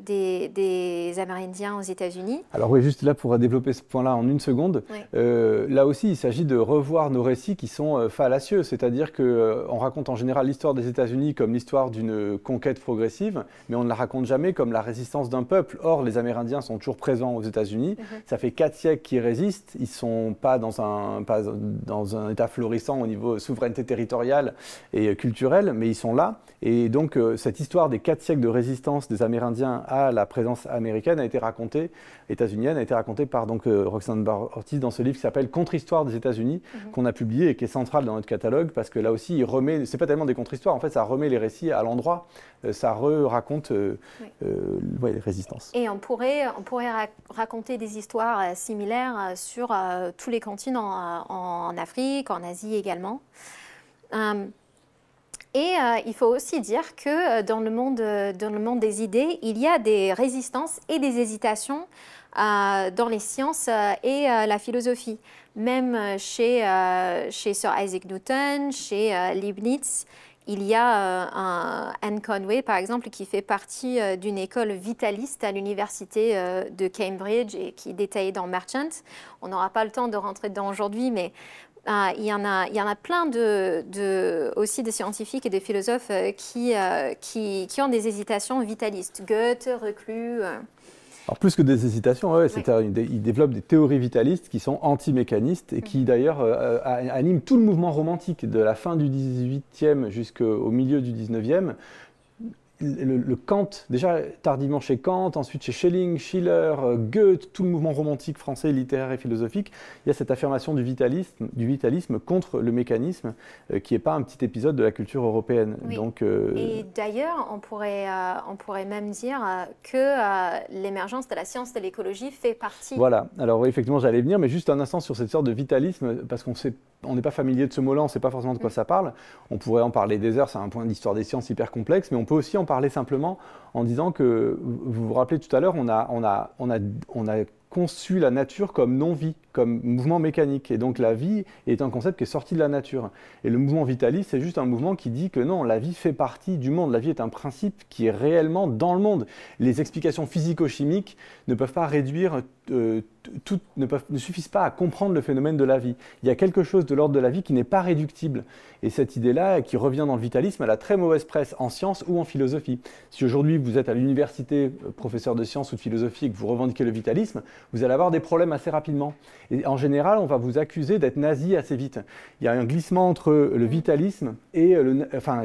des Amérindiens aux États-Unis. Alors oui, juste là pour développer ce point-là en une seconde, là aussi il s'agit de revoir nos récits qui sont fallacieux, c'est-à-dire qu'on raconte en général l'histoire des États-Unis comme l'histoire d'une conquête progressive, mais on ne la raconte jamais comme la résistance d'un peuple. Or, les Amérindiens sont toujours présents aux États-Unis, ça fait 4 siècles qu'ils résistent, ils ne sont pas dans un état florissant au niveau souveraineté territoriale et culturelle, mais ils sont là, et donc cette histoire des 4 siècles de résistance des Amérindiens à la présence américaine a été racontée, états-unienne, a été racontée par Roxanne Dunbar-Ortiz dans ce livre qui s'appelle Contre-histoire des États-Unis, qu'on a publié et qui est central dans notre catalogue, parce que là aussi, il remet, c'est pas tellement des contre-histoires, en fait, ça remet les récits à l'endroit, ça raconte les résistances. Et on pourrait raconter des histoires similaires sur tous les continents, en Afrique, en Asie également. Et il faut aussi dire que dans le monde des idées, il y a des résistances et des hésitations dans les sciences et la philosophie. Même chez Sir Isaac Newton, chez Leibniz, il y a Anne Conway, par exemple, qui fait partie d'une école vitaliste à l'université de Cambridge et qui est détaillée dans Merchant. On n'aura pas le temps de rentrer dedans aujourd'hui, mais il y en a plein aussi des scientifiques et des philosophes qui ont des hésitations vitalistes. Goethe, Reclus. Alors plus que des hésitations, ils développent des théories vitalistes qui sont anti-mécanistes et qui d'ailleurs animent tout le mouvement romantique de la fin du XVIIIe jusqu'au milieu du XIXe. le Kant, déjà tardivement chez Kant, ensuite chez Schelling, Schiller, Goethe, tout le mouvement romantique français, littéraire et philosophique, il y a cette affirmation du vitalisme contre le mécanisme, qui n'est pas un petit épisode de la culture européenne. Oui. Donc, et d'ailleurs, on pourrait même dire que l'émergence de la science de l'écologie fait partie. Voilà, alors oui, effectivement j'allais venir, mais juste un instant sur cette sorte de vitalisme, parce qu'on n'est pas familier de ce mot-là, on ne sait pas forcément de quoi ça parle. On pourrait en parler des heures, c'est un point d'histoire des sciences hyper complexe, mais on peut aussi en parler simplement en disant que, vous vous rappelez tout à l'heure, on a conçu la nature comme non-vie, comme mouvement mécanique. Et donc la vie est un concept qui est sorti de la nature. Et le mouvement vitaliste, c'est juste un mouvement qui dit que non, la vie fait partie du monde. La vie est un principe qui est réellement dans le monde. Les explications physico-chimiques ne peuvent pas réduire ne suffisent pas à comprendre le phénomène de la vie. Il y a quelque chose de l'ordre de la vie qui n'est pas réductible. Et cette idée-là, qui revient dans le vitalisme, elle a très mauvaise presse en sciences ou en philosophie. Si aujourd'hui vous êtes à l'université, professeur de sciences ou de philosophie, et que vous revendiquez le vitalisme, vous allez avoir des problèmes assez rapidement. Et en général, on va vous accuser d'être nazi assez vite. Il y a un glissement entre le vitalisme et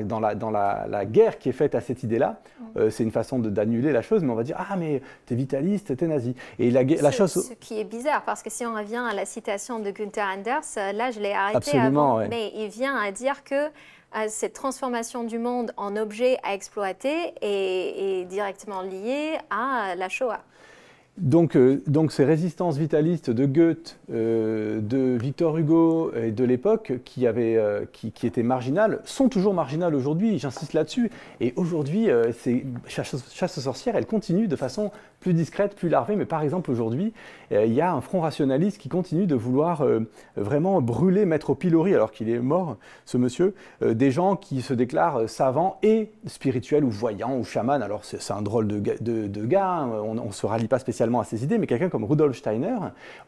dans la guerre qui est faite à cette idée-là. C'est une façon d'annuler la chose, mais on va dire « Ah, mais t'es vitaliste, t'es nazi ». Et ce qui est bizarre, parce que si on revient à la citation de Günther Anders, là je l'ai arrêté Absolument, avant, ouais. Mais il vient à dire que cette transformation du monde en objet à exploiter est directement liée à la Shoah. Donc ces résistances vitalistes de Goethe, de Victor Hugo et de l'époque qui étaient marginales, sont toujours marginales aujourd'hui, j'insiste là-dessus. Et aujourd'hui, chasse aux sorcières, elle continue de façon plus discrète, plus larvée. Mais par exemple, aujourd'hui, il y a un front rationaliste qui continue de vouloir vraiment brûler, mettre au pilori, alors qu'il est mort, ce monsieur, des gens qui se déclarent savants et spirituels ou voyants ou chamans. Alors c'est un drôle de gars, hein, on ne se rallie pas spécialement à ses idées, mais quelqu'un comme Rudolf Steiner,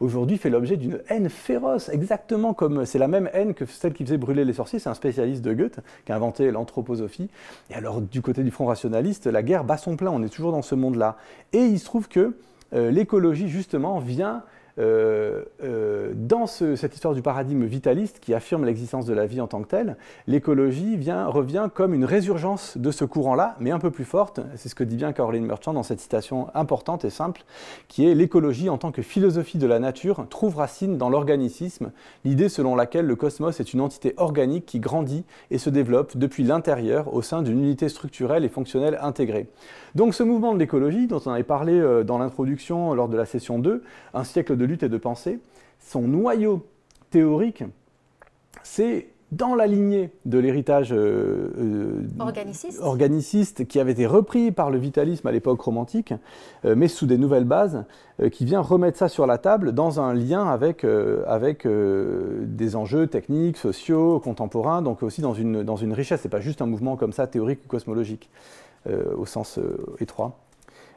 aujourd'hui, fait l'objet d'une haine féroce, exactement comme c'est la même haine que celle qui faisait brûler les sorciers. C'est un spécialiste de Goethe qui a inventé l'anthroposophie. Et alors, du côté du front rationaliste, la guerre bat son plein, on est toujours dans ce monde-là. Et il se trouve que l'écologie, justement, vient dans cette histoire du paradigme vitaliste qui affirme l'existence de la vie en tant que telle. L'écologie revient comme une résurgence de ce courant-là, mais un peu plus forte. C'est ce que dit bien Caroline Merchant dans cette citation importante et simple, qui est « L'écologie en tant que philosophie de la nature trouve racine dans l'organicisme, l'idée selon laquelle le cosmos est une entité organique qui grandit et se développe depuis l'intérieur au sein d'une unité structurelle et fonctionnelle intégrée ». Donc ce mouvement de l'écologie, dont on avait parlé dans l'introduction lors de la session 2, un siècle de lutte et de pensée, son noyau théorique, c'est dans la lignée de l'héritage organiciste qui avait été repris par le vitalisme à l'époque romantique, mais sous des nouvelles bases, qui vient remettre ça sur la table dans un lien avec des enjeux techniques, sociaux, contemporains, donc aussi dans une richesse. Ce n'est pas juste un mouvement comme ça théorique ou cosmologique, au sens étroit.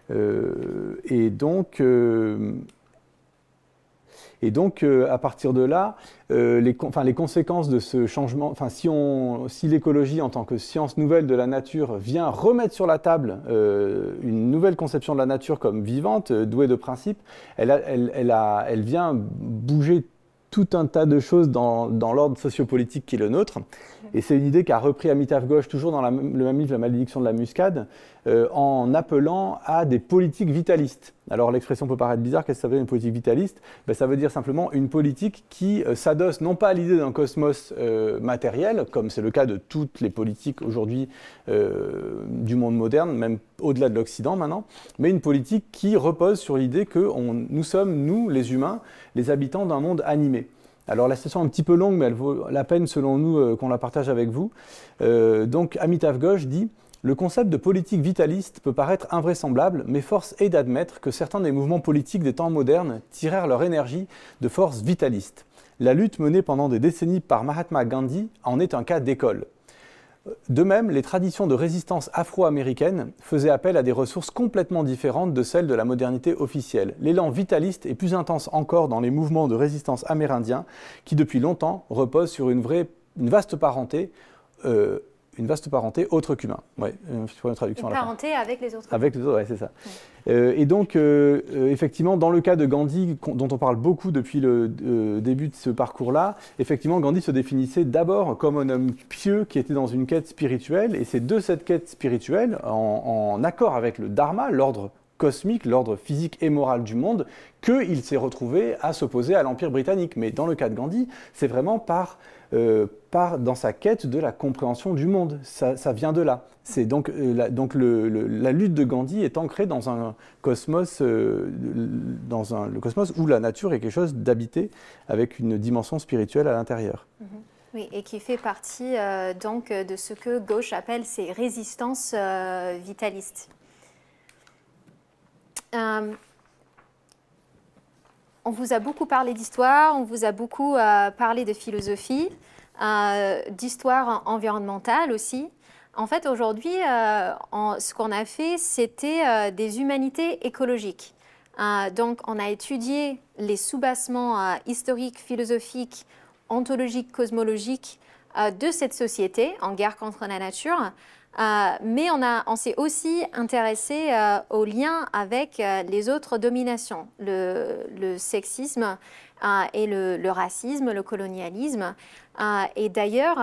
Et donc, à partir de là, les conséquences de ce changement, si l'écologie en tant que science nouvelle de la nature vient remettre sur la table une nouvelle conception de la nature comme vivante, douée de principes, elle vient bouger tout un tas de choses dans l'ordre sociopolitique qui est le nôtre. Et c'est une idée qu'a repris Amitav Ghosh, toujours dans le même livre, La malédiction de la muscade, en appelant à des politiques vitalistes. Alors l'expression peut paraître bizarre, qu'est-ce que ça veut dire une politique vitaliste? Ça veut dire simplement une politique qui s'adosse non pas à l'idée d'un cosmos matériel, comme c'est le cas de toutes les politiques aujourd'hui du monde moderne, même au-delà de l'Occident maintenant, mais une politique qui repose sur l'idée que nous sommes, nous, les humains, les habitants d'un monde animé. Alors la citation est un petit peu longue, mais elle vaut la peine selon nous qu'on la partage avec vous. Donc Amitav Ghosh dit « Le concept de politique vitaliste peut paraître invraisemblable, mais force est d'admettre que certains des mouvements politiques des temps modernes tirèrent leur énergie de forces vitalistes. La lutte menée pendant des décennies par Mahatma Gandhi en est un cas d'école. De même, les traditions de résistance afro-américaines faisaient appel à des ressources complètement différentes de celles de la modernité officielle. L'élan vitaliste est plus intense encore dans les mouvements de résistance amérindiens qui, depuis longtemps, reposent sur une vaste parenté, une vaste parenté autre qu'humain. Ouais, une traduction une à la parenté fin. avec les autres. Avec les autres, ouais, c'est ça. Et donc, effectivement, dans le cas de Gandhi, dont on parle beaucoup depuis le début de ce parcours-là, effectivement, Gandhi se définissait d'abord comme un homme pieux qui était dans une quête spirituelle, et c'est de cette quête spirituelle, en accord avec le Dharma, l'ordre cosmique, l'ordre physique et moral du monde, qu'il s'est retrouvé à s'opposer à l'Empire britannique. Mais dans le cas de Gandhi, c'est vraiment dans sa quête de la compréhension du monde. Ça vient de là. C'est donc, la lutte de Gandhi est ancrée dans un cosmos, le cosmos où la nature est quelque chose d'habité avec une dimension spirituelle à l'intérieur. Oui, et qui fait partie donc de ce que gauche appelle ses résistances vitalistes. On vous a beaucoup parlé d'histoire, on vous a beaucoup parlé de philosophie, d'histoire environnementale aussi. En fait, aujourd'hui, ce qu'on a fait, c'était des humanités écologiques. Donc, on a étudié les soubassements historiques, philosophiques, ontologiques, cosmologiques de cette société en guerre contre la nature. Mais on s'est aussi intéressé aux liens avec les autres dominations, le sexisme et le racisme, le colonialisme. Et d'ailleurs,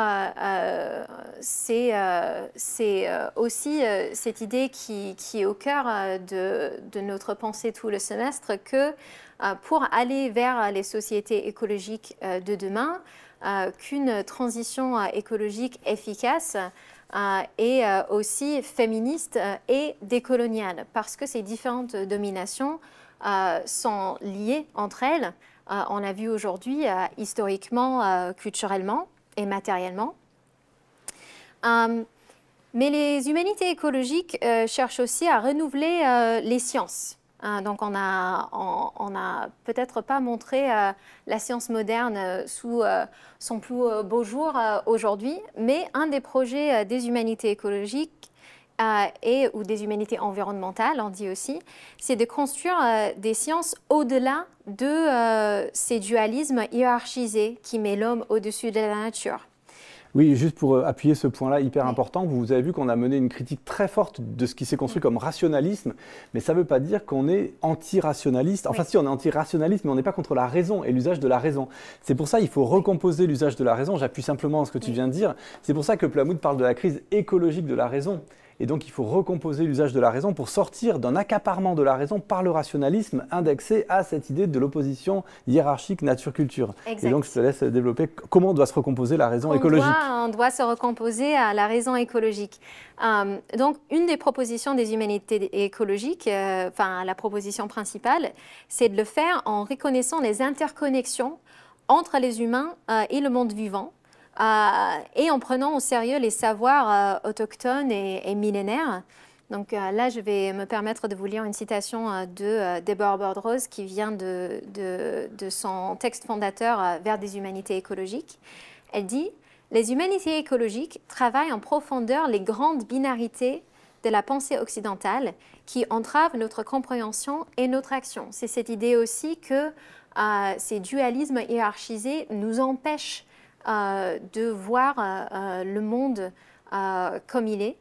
c'est aussi cette idée qui est au cœur de notre pensée tout le semestre que pour aller vers les sociétés écologiques de demain, qu'une transition écologique efficace et aussi féministe et décoloniale, parce que ces différentes dominations sont liées entre elles. On l'a vu aujourd'hui historiquement, culturellement et matériellement. Mais les humanités écologiques cherchent aussi à renouveler les sciences. Donc on a peut-être pas montré la science moderne sous son plus beau jour aujourd'hui, mais un des projets des humanités écologiques ou des humanités environnementales, on dit aussi, c'est de construire des sciences au-delà de ces dualismes hiérarchisés qui mettent l'homme au-dessus de la nature. Oui, juste pour appuyer ce point-là hyper important, vous avez vu qu'on a mené une critique très forte de ce qui s'est construit comme rationalisme, mais ça ne veut pas dire qu'on est anti-rationaliste. Enfin si, on est anti-rationaliste, mais on n'est pas contre la raison et l'usage de la raison. C'est pour ça qu'il faut recomposer l'usage de la raison. J'appuie simplement ce que tu viens de dire. C'est pour ça que Plumwood parle de la crise écologique de la raison. Et donc, il faut recomposer l'usage de la raison pour sortir d'un accaparement de la raison par le rationalisme indexé à cette idée de l'opposition hiérarchique nature-culture. Et donc, je te laisse développer comment doit se recomposer la raison écologique. On doit se recomposer à la raison écologique. Donc, une des propositions des humanités écologiques, la proposition principale, c'est de le faire en reconnaissant les interconnexions entre les humains et le monde vivant. Et en prenant au sérieux les savoirs autochtones et millénaires. Donc là, je vais me permettre de vous lire une citation de Deborah Bordrose qui vient de son texte fondateur Vers des humanités écologiques. Elle dit « Les humanités écologiques travaillent en profondeur les grandes binarités de la pensée occidentale qui entravent notre compréhension et notre action. » C'est cette idée aussi que ces dualismes hiérarchisés nous empêchent de voir le monde comme il est.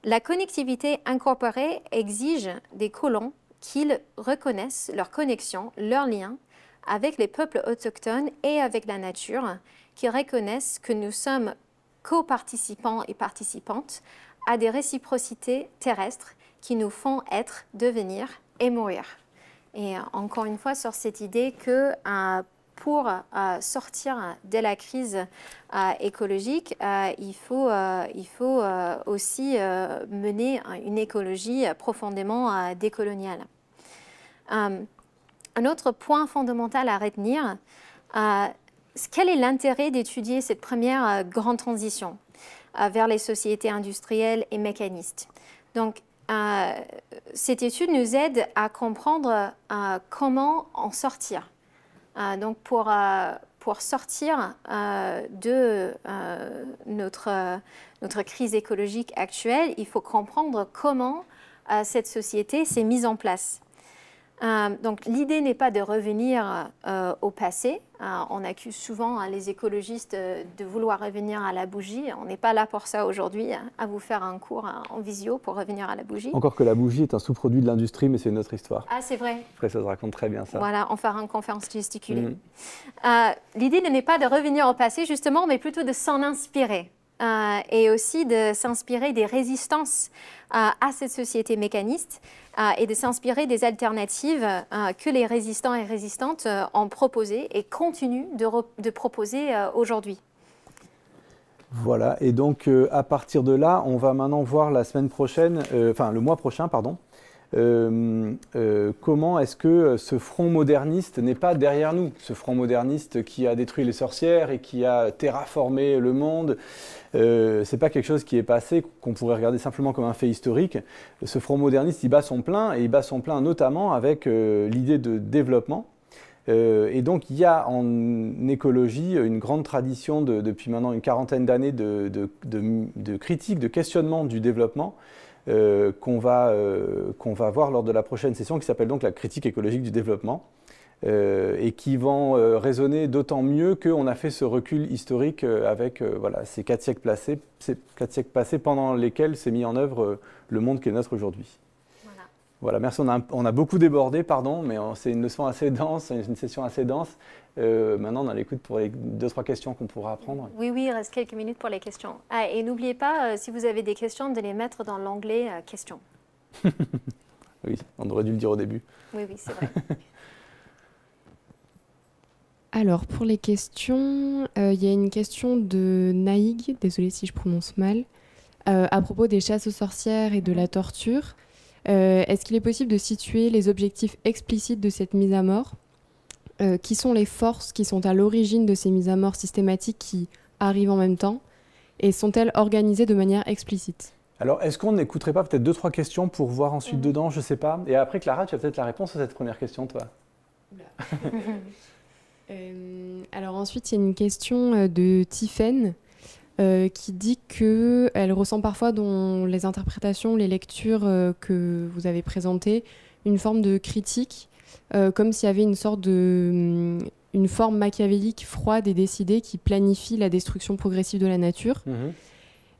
La connectivité incorporée exige des colons qu'ils reconnaissent leur connexion, leur lien avec les peuples autochtones et avec la nature, qui reconnaissent que nous sommes co-participants et participantes à des réciprocités terrestres qui nous font être, devenir et mourir. Et encore une fois, sur cette idée que pour sortir de la crise écologique, il faut aussi mener une écologie profondément décoloniale. Un autre point fondamental à retenir, quel est l'intérêt d'étudier cette première grande transition vers les sociétés industrielles et mécanistes? Donc, cette étude nous aide à comprendre comment en sortir. Donc pour sortir de notre crise écologique actuelle, il faut comprendre comment cette société s'est mise en place. Donc l'idée n'est pas de revenir au passé. On accuse souvent les écologistes de vouloir revenir à la bougie. On n'est pas là pour ça aujourd'hui, à vous faire un cours en visio pour revenir à la bougie. Encore que la bougie est un sous-produit de l'industrie, mais c'est une autre histoire. Ah, c'est vrai. Après, ça se raconte très bien, ça. Voilà, on fera une conférence gesticulée. L'idée n'est pas de revenir au passé, justement, mais plutôt de s'en inspirer. Et aussi de s'inspirer des résistances à cette société mécaniste et de s'inspirer des alternatives que les résistants et résistantes ont proposées et continuent de proposer aujourd'hui. Voilà, et donc à partir de là, on va maintenant voir la semaine prochaine, enfin le mois prochain, pardon, comment est-ce que ce front moderniste n'est pas derrière nous, ce front moderniste qui a détruit les sorcières et qui a terraformé le monde. C'est pas quelque chose qui est passé, qu'on pourrait regarder simplement comme un fait historique. Ce front moderniste, il bat son plein, et il bat son plein notamment avec l'idée de développement. Et donc il y a en écologie une grande tradition depuis maintenant une quarantaine d'années de critique, de questionnement du développement qu'on va voir lors de la prochaine session qui s'appelle donc la critique écologique du développement. Et qui vont résonner d'autant mieux qu'on a fait ce recul historique avec voilà, ces 4 siècles passés pendant lesquels s'est mis en œuvre le monde qui est notre aujourd'hui. Voilà, merci, on a beaucoup débordé, pardon, mais c'est une leçon assez dense, une session assez dense. Maintenant, on a l'écoute pour les 2-3 questions qu'on pourra apprendre. Oui, il reste quelques minutes pour les questions. Ah, et n'oubliez pas, si vous avez des questions, de les mettre dans l'onglet questions. Oui, on aurait dû le dire au début. Oui, c'est vrai. Alors, pour les questions, il y a une question de Naïg, désolée si je prononce mal, à propos des chasses aux sorcières et de la torture. Est-ce qu'il est possible de situer les objectifs explicites de cette mise à mort ? Qui sont les forces qui sont à l'origine de ces mises à mort systématiques qui arrivent en même temps ? Et sont-elles organisées de manière explicite ? Alors, est-ce qu'on n'écouterait pas peut-être 2-3 questions pour voir ensuite dedans, je ne sais pas. Et après, Clara, tu as peut-être la réponse à cette première question, toi. Alors ensuite, il y a une question de Tiffaine qui dit qu'elle ressent parfois dans les interprétations, les lectures que vous avez présentées, une forme de critique, comme s'il y avait une sorte de... une forme machiavélique, froide et décidée qui planifie la destruction progressive de la nature.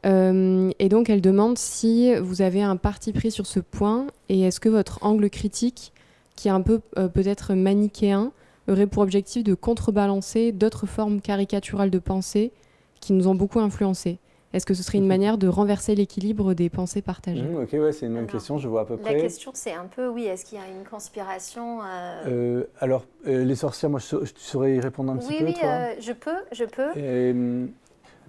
Et donc elle demande si vous avez un parti pris sur ce point et est-ce que votre angle critique, qui est un peu peut-être manichéen, aurait pour objectif de contrebalancer d'autres formes caricaturales de pensée qui nous ont beaucoup influencés. Est-ce que ce serait une manière de renverser l'équilibre des pensées partagées ? Ok, ouais, c'est une bonne question, je vois à peu près. La question, c'est un peu, oui, est-ce qu'il y a une conspiration Alors, les sorcières, moi, tu saurais y répondre un petit peu, toi ? Je peux.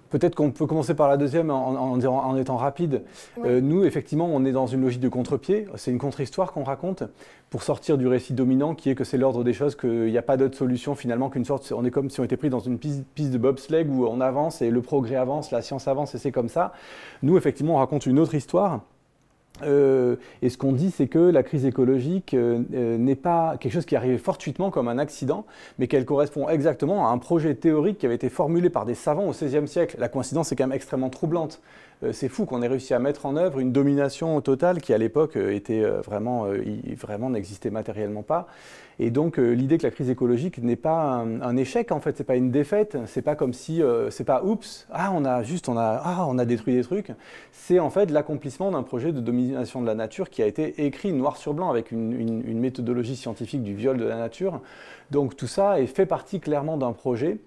Peut-être qu'on peut commencer par la deuxième en étant rapide. Oui. Nous, effectivement, on est dans une logique de contre-pied. C'est une contre-histoire qu'on raconte pour sortir du récit dominant qui est que c'est l'ordre des choses, qu'il n'y a pas d'autre solution finalement qu'une sorte... On est comme si on était pris dans une piste de bobsleigh où on avance et le progrès avance, la science avance et c'est comme ça. Nous, effectivement, on raconte une autre histoire. Et ce qu'on dit, c'est que la crise écologique n'est pas quelque chose qui est arrivé fortuitement comme un accident, mais qu'elle correspond exactement à un projet théorique qui avait été formulé par des savants au XVIe siècle. La coïncidence est quand même extrêmement troublante. C'est fou qu'on ait réussi à mettre en œuvre une domination totale qui, à l'époque, était vraiment n'existait matériellement pas. Et donc, l'idée que la crise écologique n'est pas un échec, en fait, c'est pas une défaite, c'est pas comme si, c'est pas oups, on a détruit des trucs. C'est en fait l'accomplissement d'un projet de domination de la nature qui a été écrit noir sur blanc avec une méthodologie scientifique du viol de la nature. Donc, tout ça fait partie clairement d'un projet.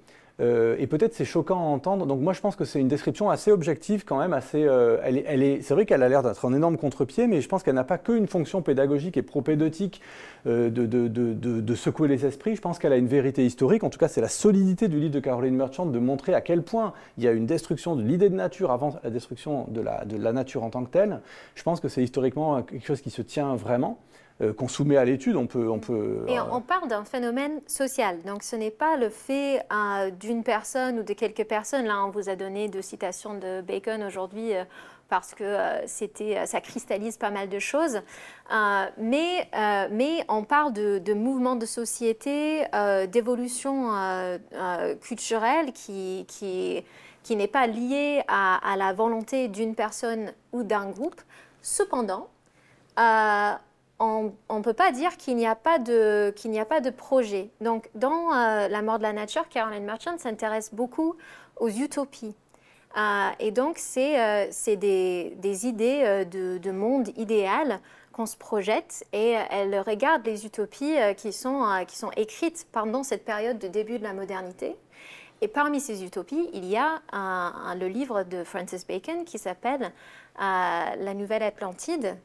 Et peut-être c'est choquant à entendre. Donc moi je pense que c'est une description assez objective quand même, assez. C'est vrai qu'elle a l'air d'être un énorme contre-pied, mais je pense qu'elle n'a pas qu'une fonction pédagogique et propédeutique de secouer les esprits. Je pense qu'elle a une vérité historique. En tout cas, c'est la solidité du livre de Caroline Merchant de montrer à quel point il y a une destruction de l'idée de nature avant la destruction de la nature en tant que telle. Je pense que c'est historiquement quelque chose qui se tient vraiment. Qu'on soumet à l'étude, on peut... Et on parle d'un phénomène social, donc ce n'est pas le fait d'une personne ou de quelques personnes. Là, on vous a donné 2 citations de Bacon aujourd'hui parce que ça cristallise pas mal de choses. Mais on parle de mouvements de société, d'évolution culturelle qui n'est pas liée à la volonté d'une personne ou d'un groupe. Cependant, on ne peut pas dire qu'il n'y a pas de projet. Donc, dans La mort de la nature, Carolyn Merchant s'intéresse beaucoup aux utopies. Et donc, c'est des idées de monde idéal qu'on se projette, et elle regarde les utopies qui sont écrites pendant cette période de début de la modernité. Et parmi ces utopies, il y a le livre de Francis Bacon qui s'appelle La Nouvelle Atlantide,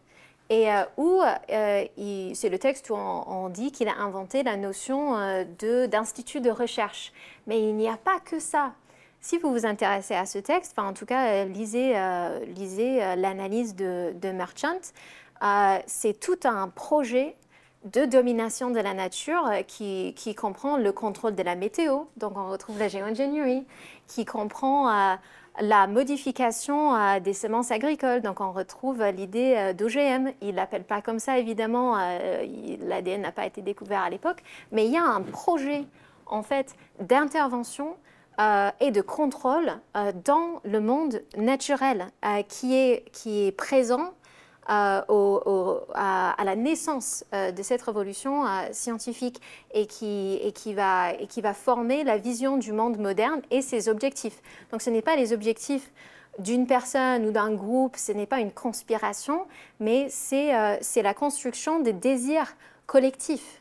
et c'est le texte où on dit qu'il a inventé la notion d'institut de recherche. Mais il n'y a pas que ça. Si vous vous intéressez à ce texte, en tout cas, lisez l'analyse de Merchant. C'est tout un projet de domination de la nature qui comprend le contrôle de la météo, donc on retrouve la géo-ingénierie, qui comprend la modification des semences agricoles, donc on retrouve l'idée d'OGM. Il ne l'appelle pas comme ça, évidemment, l'ADN n'a pas été découvert à l'époque, mais il y a un projet, en fait, d'intervention et de contrôle dans le monde naturel qui est présent à la naissance de cette révolution scientifique, et qui va former la vision du monde moderne et ses objectifs. Donc ce n'est pas les objectifs d'une personne ou d'un groupe, ce n'est pas une conspiration, mais c'est la construction des désirs collectifs.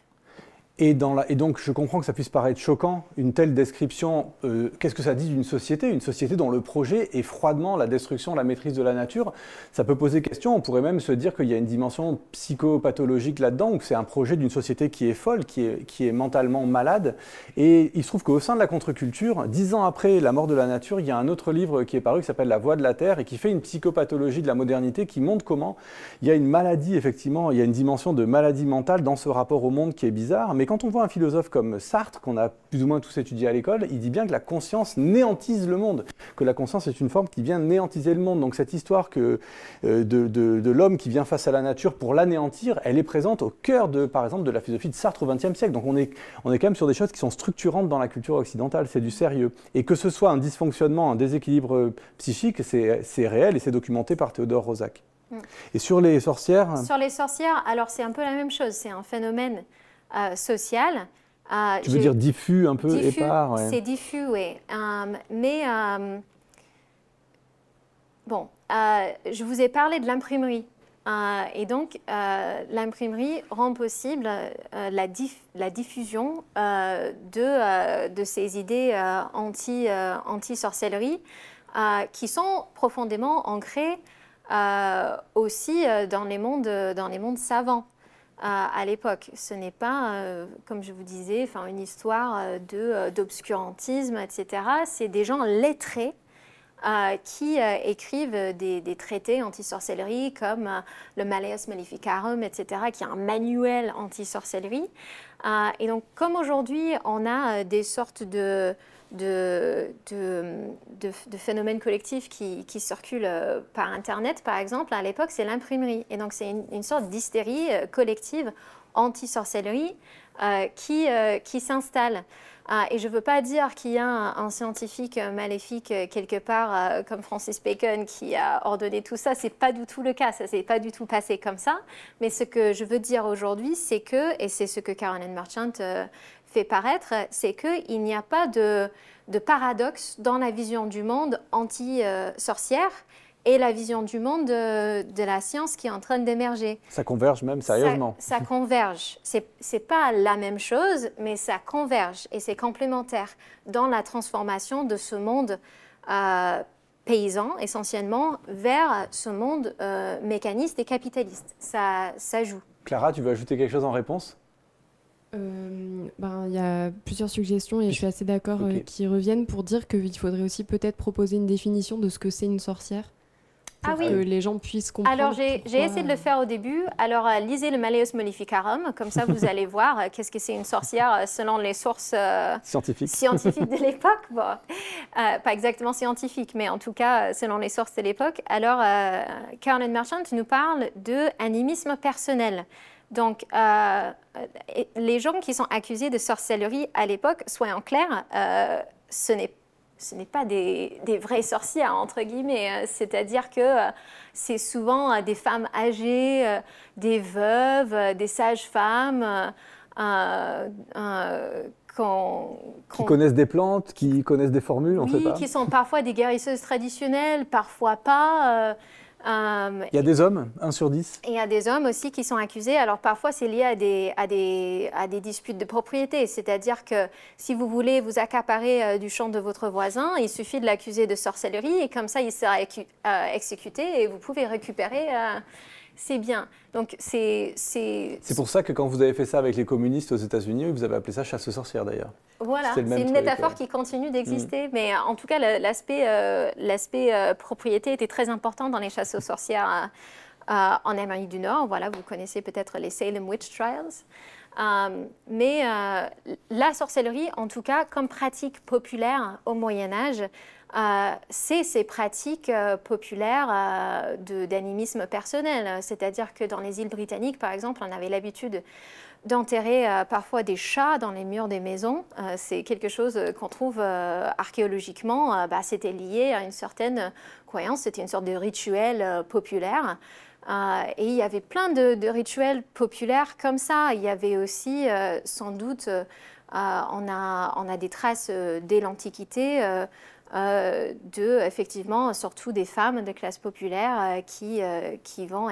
Et donc, je comprends que ça puisse paraître choquant, une telle description. Qu'est-ce que ça dit d'une société? Une société dont le projet est froidement la destruction, la maîtrise de la nature. Ça peut poser question. On pourrait même se dire qu'il y a une dimension psychopathologique là-dedans, ou que c'est un projet d'une société qui est folle, qui est mentalement malade. Et il se trouve qu'au sein de la contre-culture, 10 ans après La mort de la nature, il y a un autre livre qui est paru qui s'appelle La voix de la terre, et qui fait une psychopathologie de la modernité, qui montre comment il y a une maladie, effectivement, il y a une dimension de maladie mentale dans ce rapport au monde qui est bizarre. Mais quand on voit un philosophe comme Sartre, qu'on a plus ou moins tous étudié à l'école, il dit bien que la conscience néantise le monde, que la conscience est une forme qui vient néantiser le monde. Donc cette histoire de l'homme qui vient face à la nature pour l'anéantir, elle est présente au cœur, par exemple, de la philosophie de Sartre au XXe siècle. Donc on est quand même sur des choses qui sont structurantes dans la culture occidentale, c'est du sérieux. Et que ce soit un dysfonctionnement, un déséquilibre psychique, c'est réel, et c'est documenté par Théodore Roszak. Et sur les sorcières? Sur les sorcières, alors c'est un peu la même chose, c'est un phénomène social. Tu veux dire diffus, un peu épars? C'est diffus, oui. Bon, je vous ai parlé de l'imprimerie. Et donc, l'imprimerie rend possible la diffusion de ces idées anti-sorcellerie qui sont profondément ancrées aussi dans les mondes savants. À l'époque, ce n'est pas, comme je vous disais, une histoire d'obscurantisme, etc. C'est des gens lettrés qui écrivent des traités anti-sorcellerie comme le Malleus Maleficarum, etc., qui est un manuel anti-sorcellerie. Et donc, comme aujourd'hui, on a des sortes de phénomènes collectifs qui circulent par Internet, par exemple, à l'époque, c'est l'imprimerie. Et donc, c'est une sorte d'hystérie collective anti-sorcellerie qui s'installe. Et je ne veux pas dire qu'il y a un scientifique maléfique quelque part comme Francis Bacon qui a ordonné tout ça. Ce n'est pas du tout le cas, ça ne s'est pas du tout passé comme ça. Mais ce que je veux dire aujourd'hui, c'est que, et c'est ce que Carolyn Merchant fait paraître, c'est qu'il n'y a pas de paradoxe dans la vision du monde anti-sorcière et la vision du monde de la science qui est en train d'émerger. Ça converge même sérieusement. Ça converge. C'est pas la même chose, mais ça converge et c'est complémentaire dans la transformation de ce monde paysan, essentiellement, vers ce monde mécaniste et capitaliste. Ça joue. Clara, tu veux ajouter quelque chose en réponse? Il y a plusieurs suggestions et je suis assez d'accord qui reviennent pour dire qu'il faudrait aussi peut-être proposer une définition de ce que c'est une sorcière. Pour que les gens puissent comprendre. Alors, j'ai essayé de le faire au début. Alors, lisez le Malleus Maleficarum, comme ça vous allez voir qu'est-ce que c'est une sorcière selon les sources scientifiques de l'époque. Bon, pas exactement scientifiques, mais en tout cas selon les sources de l'époque. Alors, Carolyn Merchant nous parle d'animisme personnel. Donc, les gens qui sont accusés de sorcellerie à l'époque, soyons clairs, ce ce n'est pas des vraies sorcières, entre guillemets. C'est-à-dire que c'est souvent des femmes âgées, des veuves, des sages-femmes, qui connaissent des plantes, qui connaissent des formules, on ne sait pas. Qui sont parfois des guérisseuses traditionnelles, parfois pas. Il y a des hommes, 1 sur 10. Et il y a des hommes aussi qui sont accusés. Alors parfois, c'est lié à des disputes de propriété. C'est-à-dire que si vous voulez vous accaparer du champ de votre voisin, il suffit de l'accuser de sorcellerie et comme ça, il sera exécuté et vous pouvez récupérer ses biens. Donc c'est pour ça que quand vous avez fait ça avec les communistes aux États-Unis, vous avez appelé ça chasse aux sorcières d'ailleurs. Voilà, c'est une métaphore qui continue d'exister, mais en tout cas, l'aspect propriété était très important dans les chasses aux sorcières en Amérique du Nord. Voilà, vous connaissez peut-être les Salem Witch Trials. Mais la sorcellerie, en tout cas, comme pratique populaire au Moyen-Âge, c'est ces pratiques populaires d'animisme personnel. C'est-à-dire que dans les îles britanniques, par exemple, on avait l'habitude d'enterrer parfois des chats dans les murs des maisons. C'est quelque chose qu'on trouve archéologiquement. C'était lié à une certaine croyance, c'était une sorte de rituel populaire. Et il y avait plein de rituels populaires comme ça. Il y avait aussi, sans doute, on a des traces dès l'Antiquité effectivement, surtout des femmes de classe populaire qui vont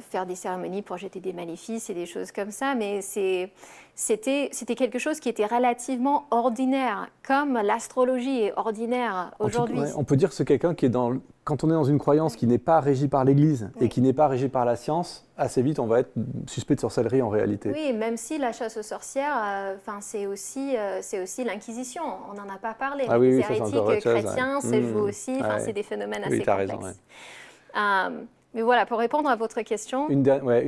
faire des cérémonies pour jeter des maléfices et des choses comme ça, mais c'était quelque chose qui était relativement ordinaire, comme l'astrologie est ordinaire aujourd'hui. On peut dire que c'est quelqu'un qui est quand on est dans une croyance qui n'est pas régie par l'Église et qui n'est pas régie par la science, assez vite on va être suspect de sorcellerie en réalité. Oui, même si la chasse aux sorcières, c'est aussi l'Inquisition, on n'en a pas parlé, mais les hérétiques chrétiens, c'est vous aussi, c'est des phénomènes assez complexes. Mais voilà, pour répondre à votre question... Une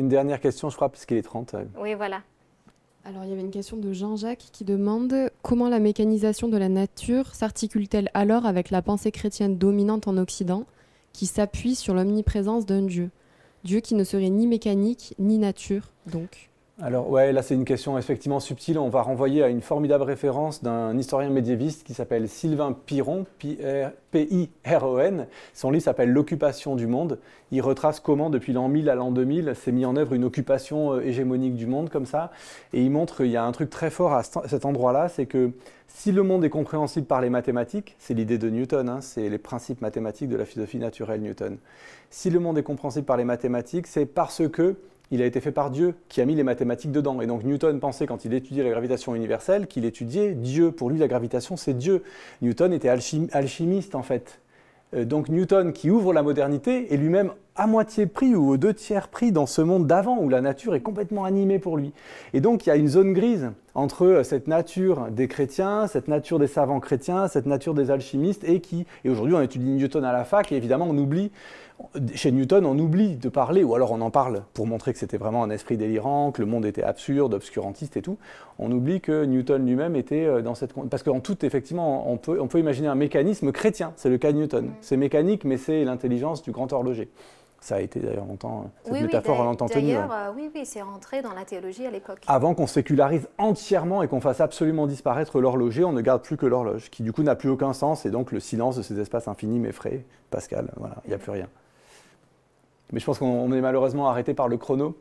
dernière question, je crois, puisqu'il est 30. Oui, voilà. Alors, il y avait une question de Jean-Jacques qui demande comment la mécanisation de la nature s'articule-t-elle alors avec la pensée chrétienne dominante en Occident, qui s'appuie sur l'omniprésence d'un Dieu qui ne serait ni mécanique, ni nature, donc. Alors, là, c'est une question effectivement subtile. On va renvoyer à une formidable référence d'un historien médiéviste qui s'appelle Sylvain Piron, P-I-R-O-N. Son livre s'appelle L'occupation du monde. Il retrace comment, depuis l'an 1000 à l'an 2000, s'est mis en œuvre une occupation hégémonique du monde, comme ça. Et il montre qu'il y a un truc très fort à cet endroit-là, c'est que si le monde est compréhensible par les mathématiques, c'est l'idée de Newton, c'est les principes mathématiques de la philosophie naturelle Newton. Si le monde est compréhensible par les mathématiques, c'est parce que il a été fait par Dieu, qui a mis les mathématiques dedans. Et donc Newton pensait, quand il étudiait la gravitation universelle, qu'il étudiait Dieu. Pour lui, la gravitation, c'est Dieu. Newton était alchimiste, en fait. Donc Newton, qui ouvre la modernité, est lui-même à moitié pris ou aux 2/3 pris dans ce monde d'avant, où la nature est complètement animée pour lui. Et donc il y a une zone grise entre cette nature des chrétiens, cette nature des savants chrétiens, cette nature des alchimistes, et aujourd'hui on étudie Newton à la fac, et évidemment on oublie, chez Newton on oublie de parler, ou alors on en parle pour montrer que c'était vraiment un esprit délirant, que le monde était absurde, obscurantiste et tout. On oublie que Newton lui-même était dans cette... Parce qu'en tout, effectivement, on peut imaginer un mécanisme chrétien, c'est le cas de Newton. C'est mécanique, mais c'est l'intelligence du grand horloger. Ça a été d'ailleurs longtemps, cette métaphore a longtemps tenu. D'ailleurs, oui, c'est rentré dans la théologie à l'époque. Avant qu'on sécularise entièrement et qu'on fasse absolument disparaître l'horloger, on ne garde plus que l'horloge, qui du coup n'a plus aucun sens, et donc le silence de ces espaces infinis m'effraie. Pascal, voilà, il n'y a plus rien. Mais je pense qu'on est malheureusement arrêté par le chrono.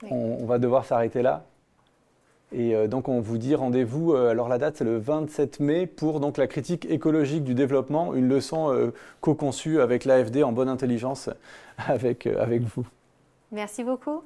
Oui. On va devoir s'arrêter là. Et donc on vous dit rendez-vous, alors la date c'est le 27 mai pour donc, la critique écologique du développement, une leçon co-conçue avec l'AFD en bonne intelligence avec vous. Merci beaucoup.